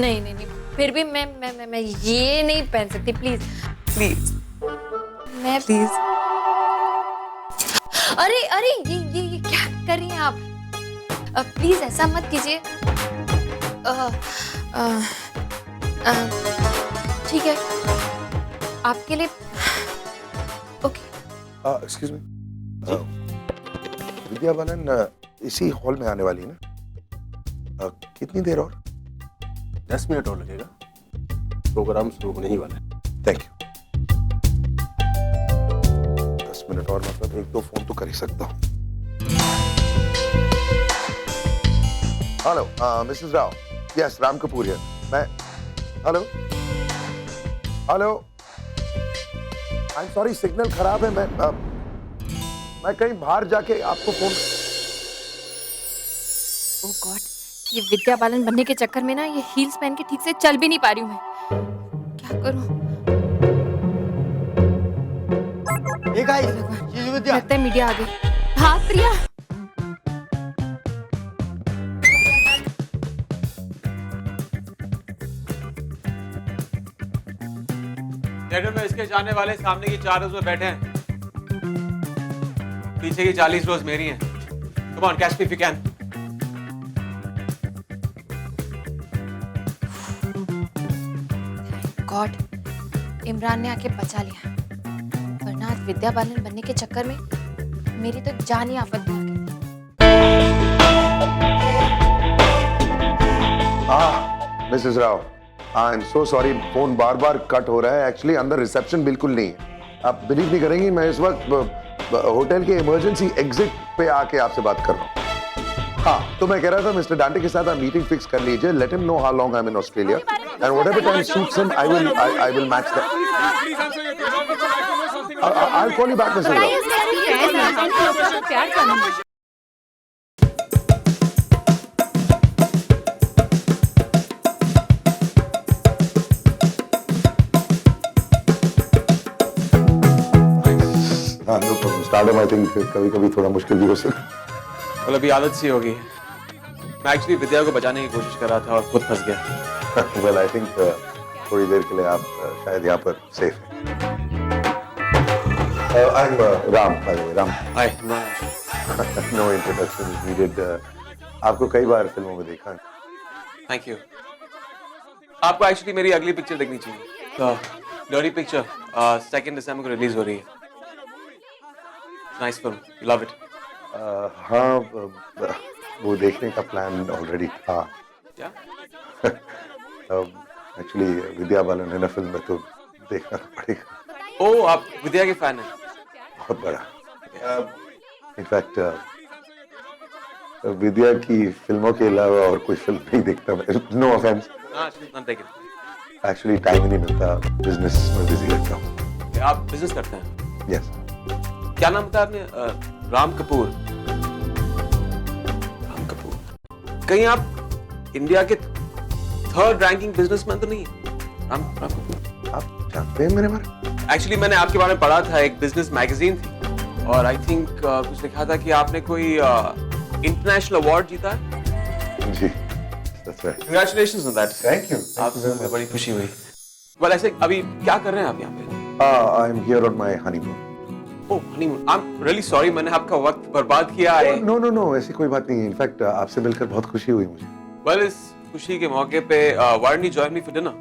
नहीं नहीं नहीं, फिर भी मैं ये नहीं पहन सकती। प्लीज प्लीज मैं प्लीज। अरे अरे ये क्या कर रही हैं आप? प्लीज ऐसा मत कीजिए। ठीक है, आपके लिए। Okay. Excuse me, Vidya Balan इसी हॉल में आने वाली है ना? कितनी देर और? 10 मिनट और लगेगा, प्रोग्राम शुरू होने ही वाला है। Thank you. 10 मिनट और मतलब 1-2 फोन तो कर ही सकता हूँ। Hello Mrs Rao. Yes, Ram Kapoor है मैं। Hello hello, I am sorry, signal खराब है। मैं कहीं बाहर जाके आपको फोन। ओह गॉड, ये विद्या बालन बनने के चक्कर में ना ये हील्स पहन के ठीक से चल भी नहीं पा रही हूँ मैं। क्या करूँ? लगता है मीडिया आ गई। हाँ प्रिया, थिएटर में इसके जाने वाले सामने की 4 रोज में बैठे हैं, पीछे की 40 रोज मेरी हैं। Come on, catch me if you can. God, Imran ने आके बचा लिया, वरना आज विद्या बालन बनने के चक्कर में मेरी तो जान ही आफत में आ गई। Mrs Rao, I am so sorry, phone bar bar cut हो रहा है। एक्चुअली अंदर रिसेप्शन बिल्कुल नहीं है। आप बिलीव नहीं करेंगी, मैं इस वक्त होटल के इमरजेंसी एग्जिट पे आके आपसे बात कर रहा हूँ। हाँ, तो मैं कह रहा था मिस्टर डांटे के साथ आप मीटिंग फिक्स कर लीजिए। Let him know how long I am in Australia and whatever time suits him I will match that. I will call you back mister Rao. Startup I think कभी-कभी थोड़ा मुश्किल भी हो सकता है। मतलब अभी आदत सी होगी। मैं एक्चुअली विद्या को बचाने की कोशिश कर रहा था और खुद फंस गया। वेल आई थिंक थोड़ी देर के लिए आप शायद यहाँ पर सेफ हैं। I am Ram, by the way, Ram. Hi. No introduction is needed. आपको कई बार फिल्मों में देखा है। Thank you. आपको एक्चुअली मेरी अगली पिक्चर देखनी चाहिए। डर्टी पिक्चर 2 दिसंबर को रिलीज हो रही है। Nice film, you love it. हाँ, वो देखने का प्लान ऑलरेडी था। क्या? एक्चुअली विद्या बालन है ना फिल्म में, तो देखना तो पड़ेगा। ओह, आप विद्या के फैन हैं? बहुत बड़ा। इनफैक्ट विद्या की फिल्मों के अलावा और कोई फिल्म नहीं देखता मैं। No offence. एक्चुअली टाइम ही नहीं मिलता, बिजनेस में बिजी रहता हूँ। आप बिजनेस करते हैं? यस। क्या नाम बताया आपने? राम कपूर। राम कपूर, कहीं आप इंडिया के 3rd रैंकिंग बिजनेसमैन तो नहीं है? राम कपूर आप जानते हैं मेरे बारे? एक्चुअली मैंने आपके बारे में पढ़ा था, एक बिजनेस मैगजीन थी, और आई थिंक कुछ लिखा था कि आपने कोई इंटरनेशनल अवार्ड जीता है। जी, that's right. Congratulations on that. Thank you. आपसे मुझे बड़ी खुशी हुई। well, ऐसे अभी क्या कर रहे हैं आप यहाँ पे? I am here on my honeymoon. Oh, honeymoon. I'm really sorry, मैंने आपका वक्त बर्बाद किया है। No, ऐसी कोई बात नहीं है। इनफैक्ट आपसे मिलकर बहुत खुशी हुई मुझे। well, इस खुशी के मौके पे why don't you join me for dinner?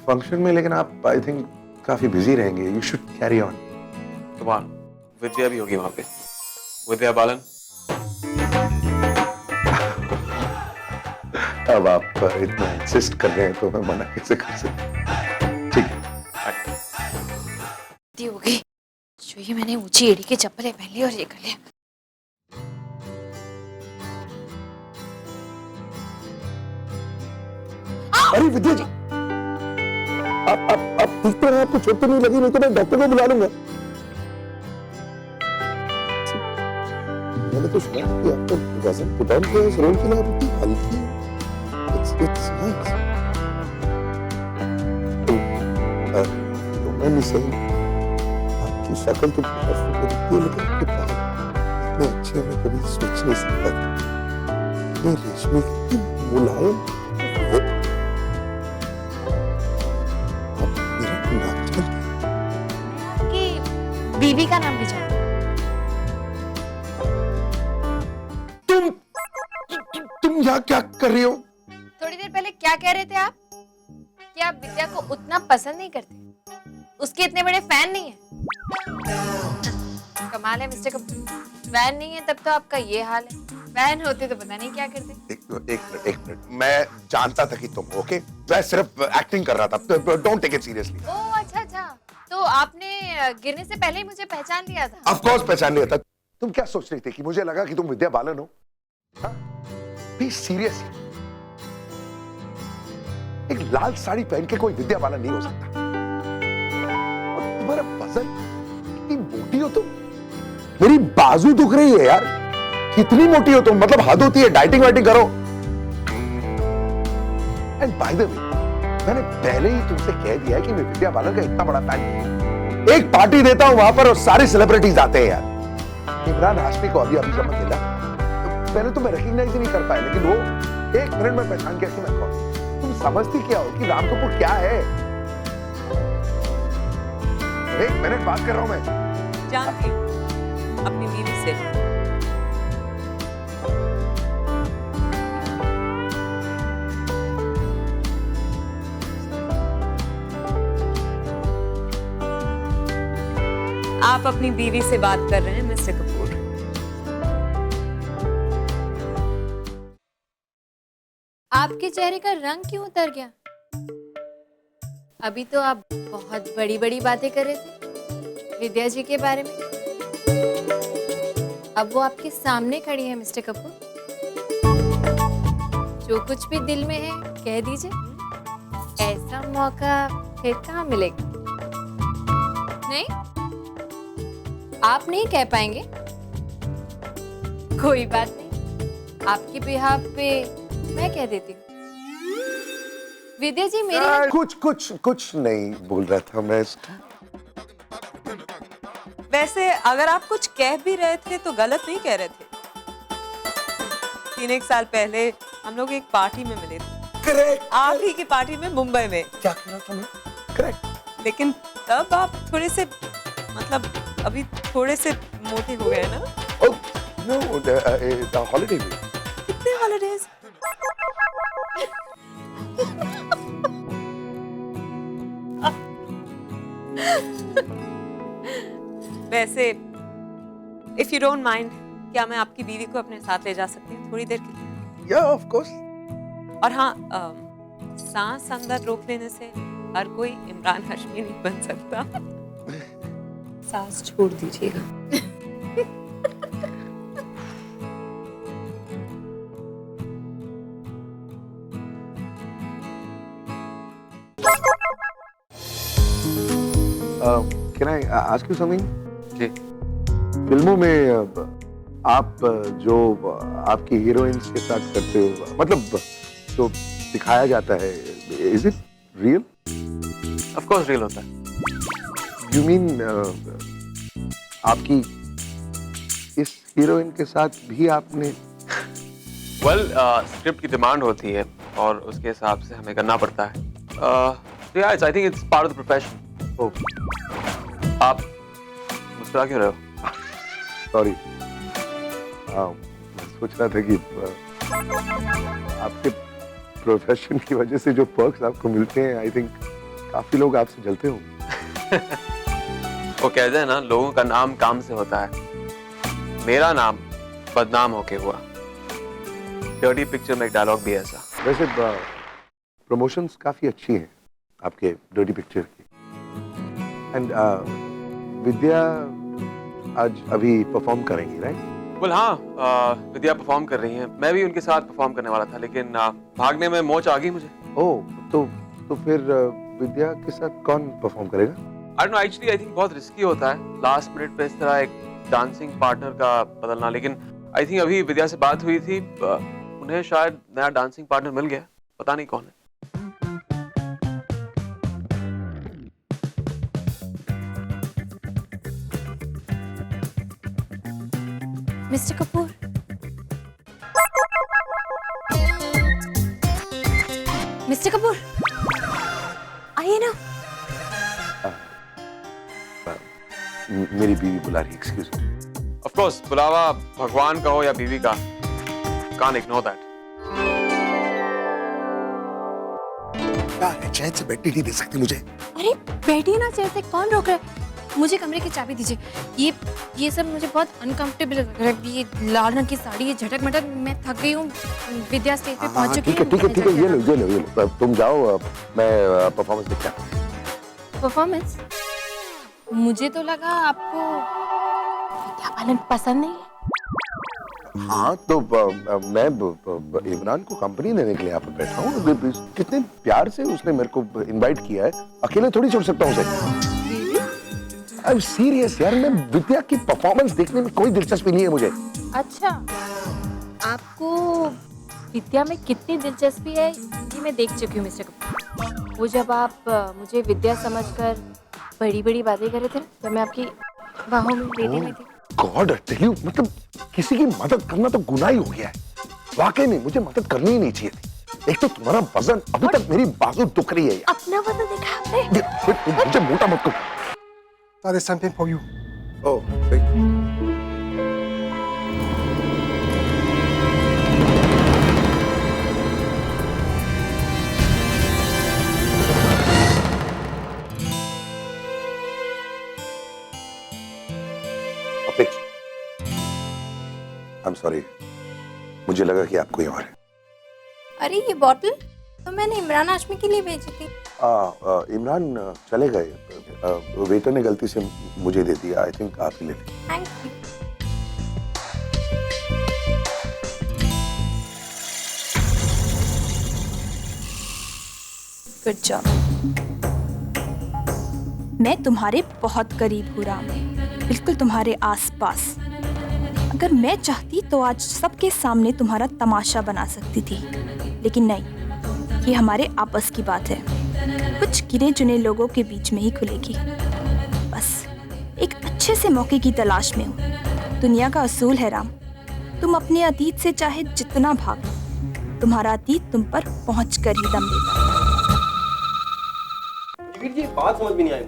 Function में, लेकिन आप आई थिंक काफी बिजी रहेंगे। You should carry on. Come on, विद्या भी होगी वहाँ पे। विद्या बालन। अब आप इतना इंसिस्ट कर रहे हैं तो मैं मना कैसे कर सकता। ठीक है। हो गई जो ये मैंने ऊंची एड़ी की चप्पलें पहन ली और ये कर लिया। अरे विद्या जी, आप ठीक तो हैं? आपको चोट तो नहीं लगी? नहीं तो मैं डॉक्टर को बुला लूंगा। मैंने तो सुना कि आपका वजन पुट ऑन किया इस रोल के लिए, आप इतनी हल्की हैं। It's nice. तो मैं नहीं सही, आपकी शक्ल तो बहुत सुंदर दिखती है, लेकिन आपके बाल इतने अच्छे मैं कभी सोच नहीं सकता था। ये रेशमी की मुलायम, कि बीवी का नाम भी जानो। तुम यहाँ क्या कर रही हो? थोड़ी देर पहले क्या कह रहे थे आप? कि आप विद्या को उतना पसंद नहीं करते, उसके इतने बड़े फैन नहीं है। कमाल है मिस्टर कपूर, फैन नहीं है तब तो आपका ये हाल है, फैन होते तो पता नहीं क्या करते। एक मिनट, मैं जानता था कि तुम ओके, मैं सिर्फ एक्टिंग कर रहा था। Don't take it seriously. Oh अच्छा, तो आपने गिरने से पहले ही मुझे पहचान लिया था? ऑफ कोर्स पहचान लिया था। तुम क्या सोच रही थी कि मुझे लगा कि तुम विद्या बालन हो? Be serious. एक लाल साड़ी पहन के कोई विद्या बालन नहीं हो सकता। और तुम्हारा वजन, कितनी मोटी हो तुम। मेरी बाजू दुख रही है यार, कितनी मोटी हो तुम, मतलब हद होती है। डाइटिंग वाइटिंग करो। एंड बाय द वे, मैंने पहले ही तुमसे कह दिया है कि मैं विद्या बालन का इतना बड़ा फैन हूं। एक पार्टी देता हूं वहां पर और सारे सेलिब्रिटीज आते हैं यार। इमरान हाशमी को अभी अभी जब मिला पहले तो मैं रिकॉग्नाइज ही नहीं कर पाया, लेकिन वो 1 मिनट में पहचान गया कि मैं कौन। तुम समझती क्या हो कि राम कपूर क्या है? 1 मिनट बात कर रहा हूं मैं। जानती हूँ अपनी बीवी से। आप अपनी बीवी से बात कर रहे हैं मिस्टर कपूर। आपके चेहरे का रंग क्यों उतर गया? अभी तो आप बहुत बड़ी बड़ी बातें कर रहे थे विद्या जी के बारे में। अब वो आपके सामने खड़ी है मिस्टर कपूर। जो कुछ भी दिल में है कह दीजिए, ऐसा मौका फिर कहाँ मिलेगा? नहीं, आप नहीं कह पाएंगे? कोई बात नहीं, आपके बिहाफ पे मैं कह देती हूँ। विद्या जी मेरे कुछ नहीं बोल रहा था मैं। वैसे अगर आप कुछ कह भी रहे थे तो गलत नहीं कह रहे थे। 3 साल पहले हम लोग एक पार्टी में मिले थे। करेक्ट। आप ही की पार्टी में मुंबई में। क्या कह रहा था मैं? करेक्ट। लेकिन तब आप थोड़े से मतलब अभी थोड़े से मोटे हो गए ना? Oh, no, the holiday में। कितने हॉलिडेज? वैसे इफ यू डोंट माइंड, क्या मैं आपकी बीवी को अपने साथ ले जा सकती हूँ थोड़ी देर के लिए? Yeah, of course. और हाँ, सांस अंदर रोक लेने से हर कोई इमरान हाशमी नहीं बन सकता। सांस छोड़ दीजिएगा। Can I ask you something? जी। फिल्मों में आप जो आपकी हीरोइंस के साथ करते हो, मतलब जो दिखाया जाता है, is it real? Of course real होता है। You mean आपकी इस हीरोइन के साथ भी आपने? वेल, स्क्रिप्ट की डिमांड होती है और उसके हिसाब से हमें करना पड़ता है। Yeah, I think it's part of the profession. Oh. आप मुस्कुरा क्यों रहे हो? सॉरी, मैं सोच रहा था कि आपके प्रोफेशन की वजह से जो पर्क्स आपको मिलते हैं, आई थिंक काफी लोग आपसे जलते होंगे। वो कहते हैं ना, लोगों का नाम काम से होता है। मेरा नाम बदनाम होके हुआ। डर्टी पिक्चर में एक डायलॉग भी है ऐसा। वैसे प्रमोशंस काफी अच्छी हैं आपके डर्टी पिक्चर की। एंड विद्या आज अभी परफॉर्म करेंगी, राइट? वेल हाँ, विद्या परफॉर्म कर रही हैं। मैं भी उनके साथ परफॉर्म करने वाला था, लेकिन भागने में मोच आ गई मुझे। ओह, तो फिर विद्या के साथ कौन परफॉर्म करेगा? I don't know, actually I think बहुत रिस्की होता है लास्ट मिनट पे इस तरह एक डांसिंग पार्टनर का बदलना, लेकिन आई थिंक अभी विद्या से बात हुई थी, उन्हें शायद नया डांसिंग पार्टनर मिल गया, पता नहीं कौन है। मिस्टर कपूर, मिस्टर कपूर, आइए ना। मेरी बीवी बुला रही है, एक्सक्यूज मी। Of course, बुलावा भगवान का हो या बीवी का, can't ignore that. चैन से बैठने नहीं दे सकती मुझे? अरे बैठिए ना चेयर से, कौन रोक रहा है? मुझे कमरे की चाबी दीजिए। ये सब मुझे बहुत अनकंफर्टेबल लग रहा है। ये लाल रंग की साड़ी, ये झटक मटक, मैं थक गई हूँ। विद्या स्टेज पे पहुंच चुकी है। ठीक है, ये लो। तुम जाओ, मैं परफॉर्मेंस देखता हूँ। परफॉर्मेंस? मुझे तो लगा आपको विद्या बालन पसंद नहीं है। हाँ, तो मैं इमरान को कंपनी देने के लिए यहाँ पर बैठा हूँ। कितने प्यार से उसने मेरे को इनवाइट किया है, अकेले थोड़ी छोड़ सकता हूँ उसे। आई एम सीरियस यार, मैं विद्या की परफॉर्मेंस देखने में कोई दिलचस्पी नहीं है मुझे। अच्छा, आपको विद्या में कितनी दिलचस्पी है ये मैं देख चुकी हूँ मिस्टर कपूर। वो जब आप मुझे विद्या समझकर बड़ी बड़ी बातें कर रहे थे ना जब मैं आपकी बाहों में बेटी में थी। गॉड टेल यू, मतलब किसी की मदद करना तो गुनाह ही हो गया है। वाकई में मुझे मदद करनी ही नहीं चाहिए थी। एक तो तुम्हारा वजन, अभी तक मेरी बाजू दुख रही है यार। अपना वजन देखा आपने? तुम मुझे मोटा मत करो। That is something for you. Oh, thank you. I'm sorry. मुझे लगा कि आप कोई और है। अरे ये बॉटल तो मैंने इमरान हाशमी के लिए भेजी थी। इमरान चले गए। वेटर ने गलती से मुझे दे दिया। आई थिंक आप ही ले लें। Thank you. Good job. मैं तुम्हारे बहुत करीब हूँ राम, बिल्कुल तुम्हारे आसपास। अगर मैं चाहती तो आज सबके सामने तुम्हारा तमाशा बना सकती थी, लेकिन नहीं, ये हमारे आपस की बात है। कुछ गिने चुने लोगों के बीच में ही खुलेगी। बस एक अच्छे से मौके की तलाश में हूँ। दुनिया का असूल है राम, तुम अपने अतीत से चाहे जितना भागो, तुम्हारा अतीत तुम पर पहुँच कर ही दम लेगा। जी बात समझ में नहीं आई।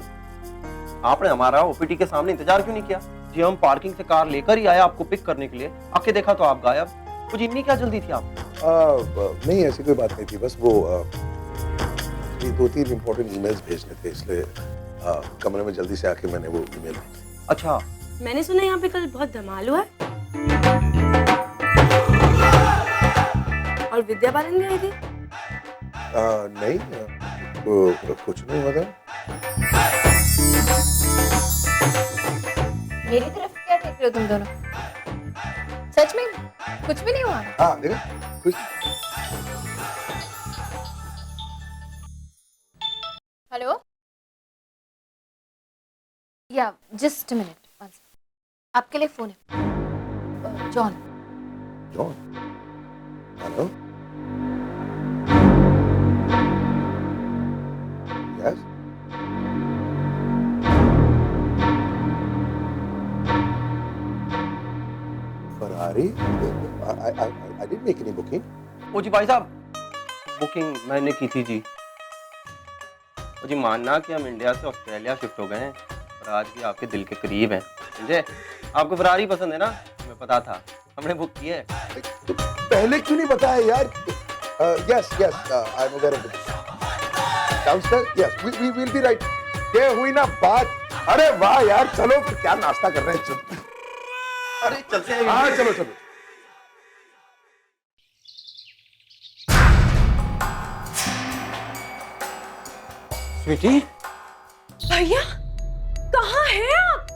आपने हमारा ओपीटी के सामने इंतजार क्यों नहीं किया? जी हम पार्किंग से कार लेकर ही आए आपको पिक करने के लिए, आके देखा तो आप गायब। कुछ इतनी क्या जल्दी थी आप? नहीं ऐसी कोई बात नहीं थी, बस वो ये 2-3 इम्पोर्टेंट ईमेल्स भेजने थे, इसलिए कमरे में जल्दी से आके मैंने वो ईमेल भेजी। अच्छा, मैंने सुना यहाँ पे कल बहुत धमाल हुआ है और विद्या बालन भी आई थी। नहीं, कुछ नहीं हुआ था। मेरी तरफ क्या देख रहे हो तुम दोनों? सच में कुछ भी नहीं हुआ? हाँ देखा कुछ। हेलो, या जस्ट अ मिनट, आपके लिए फोन है। John. John? Hello? Yes? Ferrari? I didn't make any booking. ओ जी भाई साहब, बुकिंग मैंने की थी जी। ओ जी मानना कि हम इंडिया से ऑस्ट्रेलिया शिफ्ट हो गए हैं और आज भी आपके दिल के करीब हैं, समझे? आपको फरारी पसंद है ना? हमें पता था, हमने बुक किया है। तो पहले क्यों नहीं बताया यार? Yes, I'm aware of it. Downstairs? Yes, we will be right. ये हुई ना बात। अरे वाह यार, चलो फिर क्या नाश्ता कर रहे हैं? चलो। अरे चलते हैं। हाँ चलो चलो। स्वीटी, भैया कहाँ हैं आप?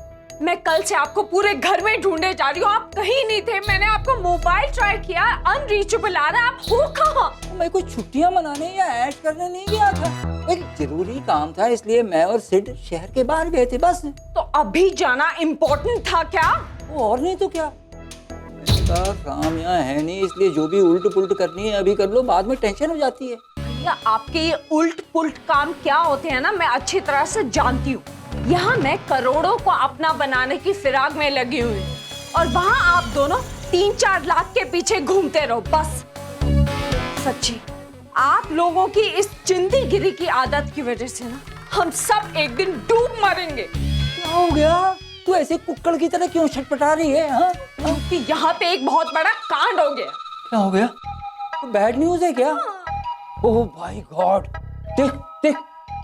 मैं कल से आपको पूरे घर में ढूंढने जा रही हूँ, आप कहीं नहीं थे। मैंने आपको मोबाइल ट्राई किया, अनरीचेबल आ रहा है। आप हो कहाँ? मैं कोई छुट्टियां मनाने या ऐश करने नहीं गया था, एक जरूरी काम था, इसलिए मैं और सिड शहर के बाहर गए थे बस। तो अभी जाना इम्पोर्टेंट था क्या? और नहीं तो क्या, काम यहाँ है नहीं, इसलिए जो भी उल्ट पुल्ट करनी है अभी कर लो, बाद में टेंशन हो जाती है। या आपके ये उल्ट पुल्ट काम क्या होते हैं ना, मैं अच्छी तरह से जानती हूँ। यहाँ मैं करोड़ों को अपना बनाने की फिराक में लगी हुई और वहाँ आप दोनों 3-4 लाख के पीछे घूमते रहो बस। सच्ची आप लोगों की इस चिंदीगिरी की आदत की वजह से ना हम सब एक दिन डूब मरेंगे। क्या हो गया? तू ऐसे कुक्कड़ की तरह क्यों छटपटा रही है? हाँ? क्योंकि यहाँ पे एक बहुत बड़ा कांड हो गया। क्या हो गया? तो बैड न्यूज है क्या? ओह माय गॉड, देख देख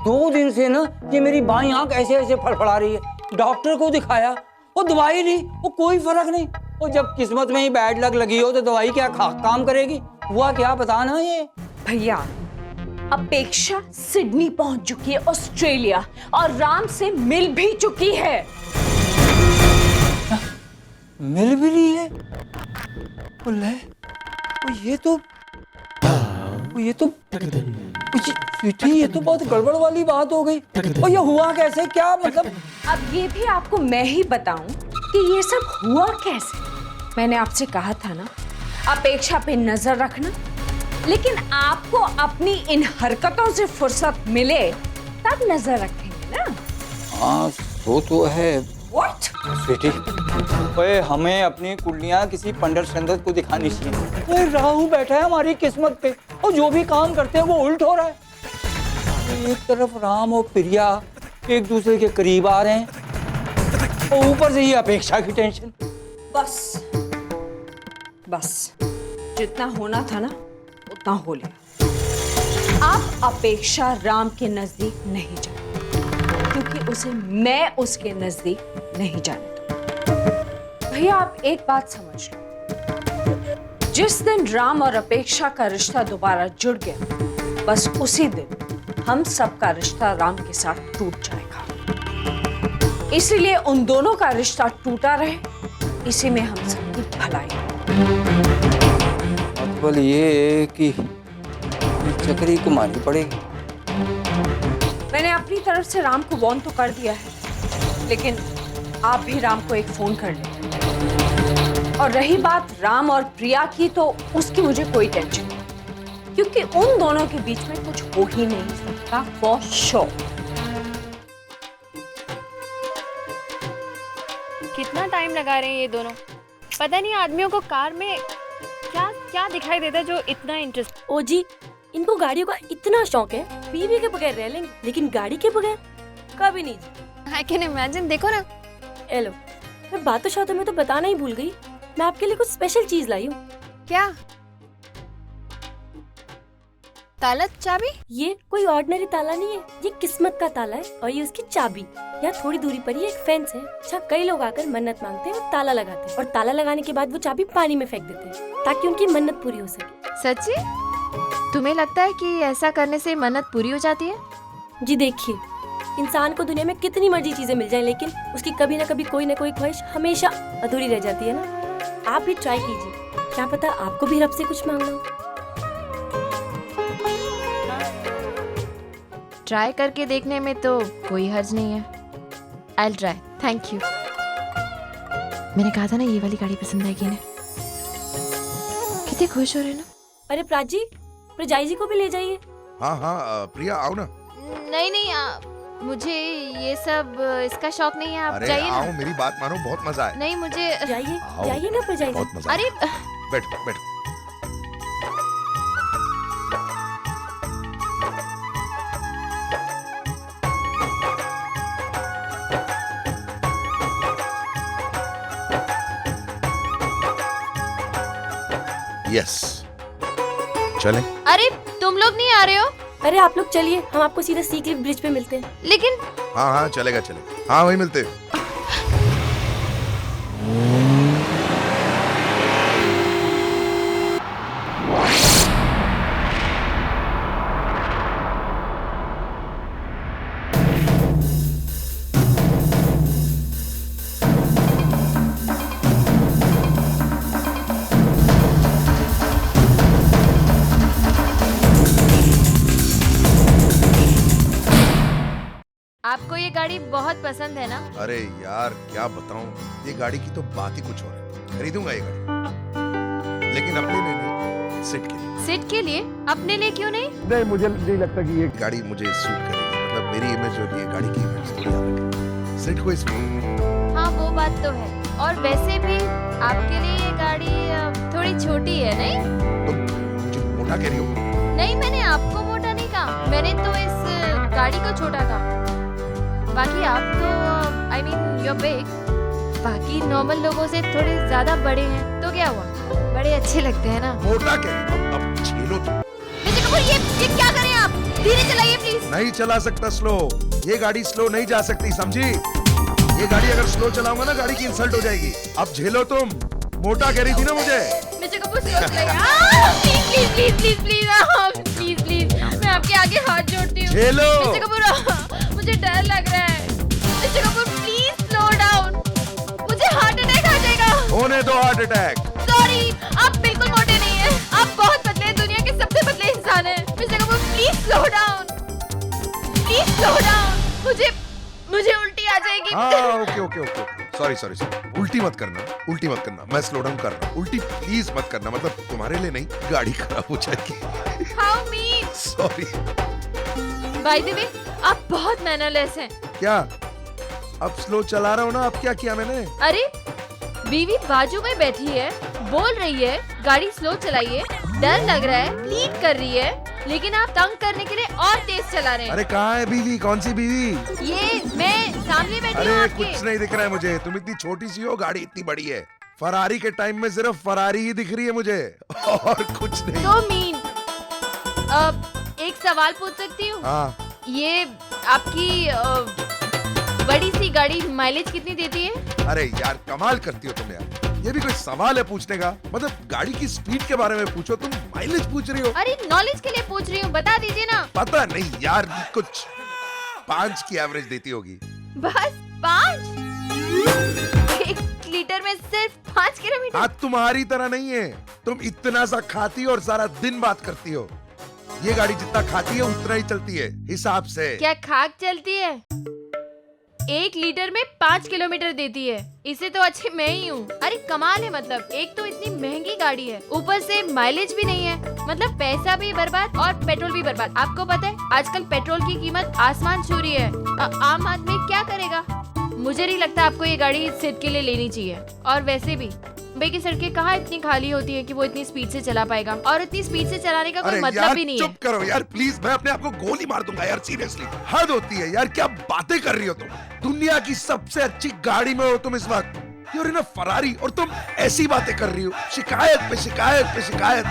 2 दिन से ना ये मेरी बाईं आंख ऐसे ऐसे फड़फड़ा रही है। डॉक्टर को दिखाया, वो दवाई ली, वो कोई फर्क नहीं। और जब किस्मत में ही बैड लग लगी हो तो दवाई क्या काम करेगी? हुआ क्या पता ना ये। भैया अपेक्षा सिडनी पहुंच चुकी है, ऑस्ट्रेलिया, और राम से मिल भी चुकी है। मिल भी रही है? ये तो स्वीटी, ये तो बहुत गड़बड़ वाली बात हो गई। और ये हुआ कैसे? क्या मतलब? अब ये भी आपको मैं ही बताऊं कि ये सब हुआ कैसे। मैंने आपसे कहा था ना अपेक्षा पे नजर रखना, लेकिन आपको अपनी इन हरकतों से फुर्सत मिले तब नजर रखेंगे ना। हाँ तो है। What? स्वीटी, ओए हमें अपनी कुंडलियाँ किसी पंडित संदत को दिखानी चाहिए। ओए राहु बैठा है हमारी किस्मत पे और जो भी काम करते हैं वो उल्ट हो रहा है। एक तरफ राम और प्रिया एक दूसरे के करीब आ रहे हैं और ऊपर से ये अपेक्षा की टेंशन। बस जितना होना था ना उतना हो लिया। आप अपेक्षा राम के नजदीक नहीं जाए क्योंकि उसे मैं उसके नजदीक नहीं जाने दूंगी। भैया आप एक बात समझ लो, जिस दिन राम और अपेक्षा का रिश्ता दोबारा जुड़ गया बस उसी दिन हम सबका रिश्ता राम के साथ टूट जाएगा। इसीलिए उन दोनों का रिश्ता टूटा रहे, इसी में हम सबकी भलाई है। मतलब ये कि चक्री को मारनी पड़ेगी। मैंने अपनी तरफ से राम को वार्न तो कर दिया है, लेकिन आप भी राम को एक फोन कर लें। और रही बात राम और प्रिया की, तो उसकी मुझे कोई टेंशन नहीं, क्योंकि उन दोनों के बीच में कुछ हो ही नहीं सकता फॉर श्योर। कितना टाइम लगा रहे हैं ये दोनों? पता नहीं आदमियों को कार में क्या क्या दिखाई देता है जो इतना इंटरेस्ट। ओ जी, इनको गाड़ियों का इतना शौक है, बीवी के बगैर रह लेंगे लेकिन गाड़ी के बगैर कभी नहीं जी। I can imagine. देखो ना। हेलो, मैं बातों शातों में तो बताना ही भूल गई, मैं आपके लिए कुछ स्पेशल चीज लाई हूँ। क्या? ताला चाबी? ये कोई ऑर्डिनरी ताला नहीं है, ये किस्मत का ताला है और ये उसकी चाबी। यहाँ थोड़ी दूरी पर ही एक फेंस है, जहाँ कई लोग आकर मन्नत मांगते हैं और ताला लगाते हैं, और ताला लगाने के बाद वो चाबी पानी में फेंक देते हैं ताकि उनकी मन्नत पूरी हो सके। सच्ची? तुम्हें लगता है कि ऐसा करने से मन्नत पूरी हो जाती है? जी देखिए, इंसान को दुनिया में कितनी मर्जी चीजें मिल जाएं, लेकिन उसकी कभी ना कभी कोई ना कोई ख्वाहिश हमेशा अधूरी रह जाती है ना। आप भी ट्राई कीजिए, क्या पता आपको भी रब से कुछ मांगना हो। ट्राई करके देखने में तो कोई हर्ज नहीं है। I'll try. Thank you. मैंने कहा था ना ये वाली गाड़ी पसंद आएगी इन्हें। कितने खुश हो रहे ना। अरे प्राची जी, प्रजाई जी को भी ले जाइए। हाँ हाँ प्रिया आओ ना। नहीं मुझे ये सब इसका शौक नहीं है, आप जाइए ना। आओ, मेरी बात मानो, बहुत मजा है। नहीं मुझे जाइए ना प्रजाई जी। बहुत मजा। अरे बैठो बैठो। यस चलें। अरे तुम लोग नहीं आ रहे हो? अरे आप लोग चलिए, हम आपको सीधा सी क्लिफ ब्रिज पे मिलते हैं। लेकिन हाँ हाँ चलेगा चलेगा, हाँ वही मिलते हैं। आपको ये गाड़ी बहुत पसंद है ना? अरे यार क्या बताऊं, ये गाड़ी की तो बात ही कुछ और है। खरीदूंगा ये गाड़ी, लेकिन अपने लिए नहीं, सिट के लिए। सिट के लिए? अपने लिए क्यों नहीं? नहीं, मुझे नहीं लगता कि ये गाड़ी मुझे सूट करेगी। मतलब मेरी इमेज और ये गाड़ी की इमेज थोड़ी अलग है। सिट को इसमें। हाँ वो बात तो है, और वैसे भी आपके लिए ये गाड़ी थोड़ी छोटी है नहीं? तो मोटा कह रही हो? नहीं, मैंने आपको मोटा नहीं कहा, मैंने तो इस गाड़ी को छोटा कहा। बाकी आप तो आई मीन you're big, बाकी नॉर्मल लोगों से थोड़े ज्यादा बड़े हैं, तो क्या हुआ, बड़े अच्छे लगते हैं ना। मोटा कह रही हो? अब झेलो तुम। मिस्टर कपूर ये क्या करें आप? धीरे चलाइए प्लीज। नहीं चला सकता स्लो, ये गाड़ी स्लो नहीं जा सकती, समझी? ये गाड़ी अगर स्लो चलाऊंगा ना गाड़ी की इंसल्ट हो जाएगी। अब झेलो तुम। मोटा कह रही थी ना मुझे। मिस्टर कपूर स्लो चलाइए। Please please please please please please, मैं आपके आगे हाथ जोड़ती हूँ। झेलो। मिस्टर कपूर मुझे डर लग रहा है। Mister Kapoor please slow down, मुझे हार्ट अटैक आ जाएगा। होने दो हार्ट अटैक। सॉरी, आप बिल्कुल मोटे नहीं हैं, आप बहुत पतले हैं, दुनिया के सबसे पतले इंसान हैं। Mister Kapoor please slow down, please slow down, मुझे उल्टी आ जाएगी। हाँ okay okay okay, sorry sorry sorry, उल्टी मत करना, उल्टी मत करना, मैं स्लो डाउन कर रहा हूँ। उल्टी प्लीज मत करना, मतलब तुम्हारे लिए नहीं, गाड़ी खराब हो जाएगी। How mean? Sorry. Bye the वे, आप बहुत मैनरलेस हैं। क्या? अब स्लो चला रहा हूँ ना, अब क्या किया मैंने? अरे बीवी बाजू में बैठी है, बोल रही है गाड़ी स्लो चलाइए, डर लग रहा है, प्लीड कर रही है, लेकिन आप तंग करने के लिए और तेज चला रहे हैं। अरे कहाँ है बीवी? कौन सी बीवी? ये मैं सामने बैठी हूँ अरे आपके। कुछ नहीं दिख रहा है मुझे, तुम इतनी छोटी सी हो, गाड़ी इतनी बड़ी है। फरारी के टाइम में सिर्फ फरारी ही दिख रही है मुझे, और कुछ नहीं। तो मीन एक सवाल पूछ सकती हूँ? हाँ। ये आपकी बड़ी सी गाड़ी माइलेज कितनी देती है? अरे यार कमाल करती हो तुम यार, ये भी कोई सवाल है पूछने का? मतलब गाड़ी की स्पीड के बारे में पूछो, तुम माइलेज पूछ रही हो? अरे नॉलेज के लिए पूछ रही हूँ, बता दीजिए ना। पता नहीं यार, कुछ 5 की एवरेज देती होगी। बस 5? 1 लीटर में सिर्फ 5 किलोमीटर? हाँ, तुम्हारी तरह नहीं है, तुम इतना सा खाती हो और सारा दिन बात करती हो। ये गाड़ी जितना खाती है उतना ही चलती है हिसाब से। क्या खाक चलती है? 1 लीटर में 5 किलोमीटर देती है, इसे तो अच्छी मैं ही हूँ। अरे कमाल है, मतलब एक तो इतनी महंगी गाड़ी है, ऊपर से माइलेज भी नहीं है, मतलब पैसा भी बर्बाद और पेट्रोल भी बर्बाद। आपको पता है आजकल पेट्रोल की कीमत आसमान छू रही है, आम आदमी क्या करेगा? मुझे नहीं लगता आपको ये गाड़ी इस सिद्ध के लिए लेनी चाहिए। और वैसे भी मुंबई की सड़कें कहाँ इतनी खाली होती है कि वो इतनी स्पीड से चला पाएगा, और इतनी स्पीड से चलाने का कोई मतलब भी नहीं है। चुप करो यार प्लीज, मैं अपने आप को गोली मार दूंगा यार, सीरियसली हद होती है यार, क्या बातें कर रही हो तुम? दुनिया की सबसे अच्छी गाड़ी में हो तुम इस वक्त, you're in a फरारी, और तुम ऐसी बातें कर रही हो, शिकायत पे शिकायत पे शिकायत।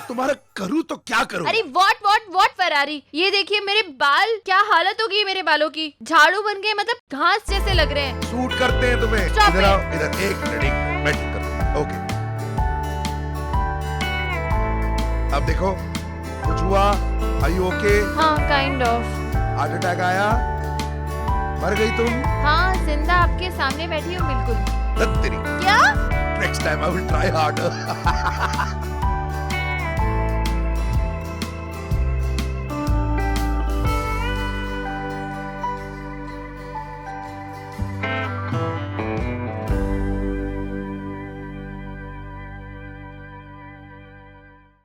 तुम्हारा करूँ तो क्या करूँ? अरे व्हाट फरारी, ये देखिए मेरे बाल, क्या हालत होगी मेरे बालों की, झाड़ू बन गए, मतलब घास जैसे लग रहे हैं। शूट करते हैं तुम्हें। इधर आओ, इधर एक मिनट मैं ठीक करता हूं। ओके, अब देखो कुछ हुआ? Are you okay? हाँ काइंड ऑफ। हार्ट अटैक आया? मर गई तुम? हाँ जिंदा आपके सामने बैठी हूँ बिल्कुल। तेरी क्या? Next time I will try harder.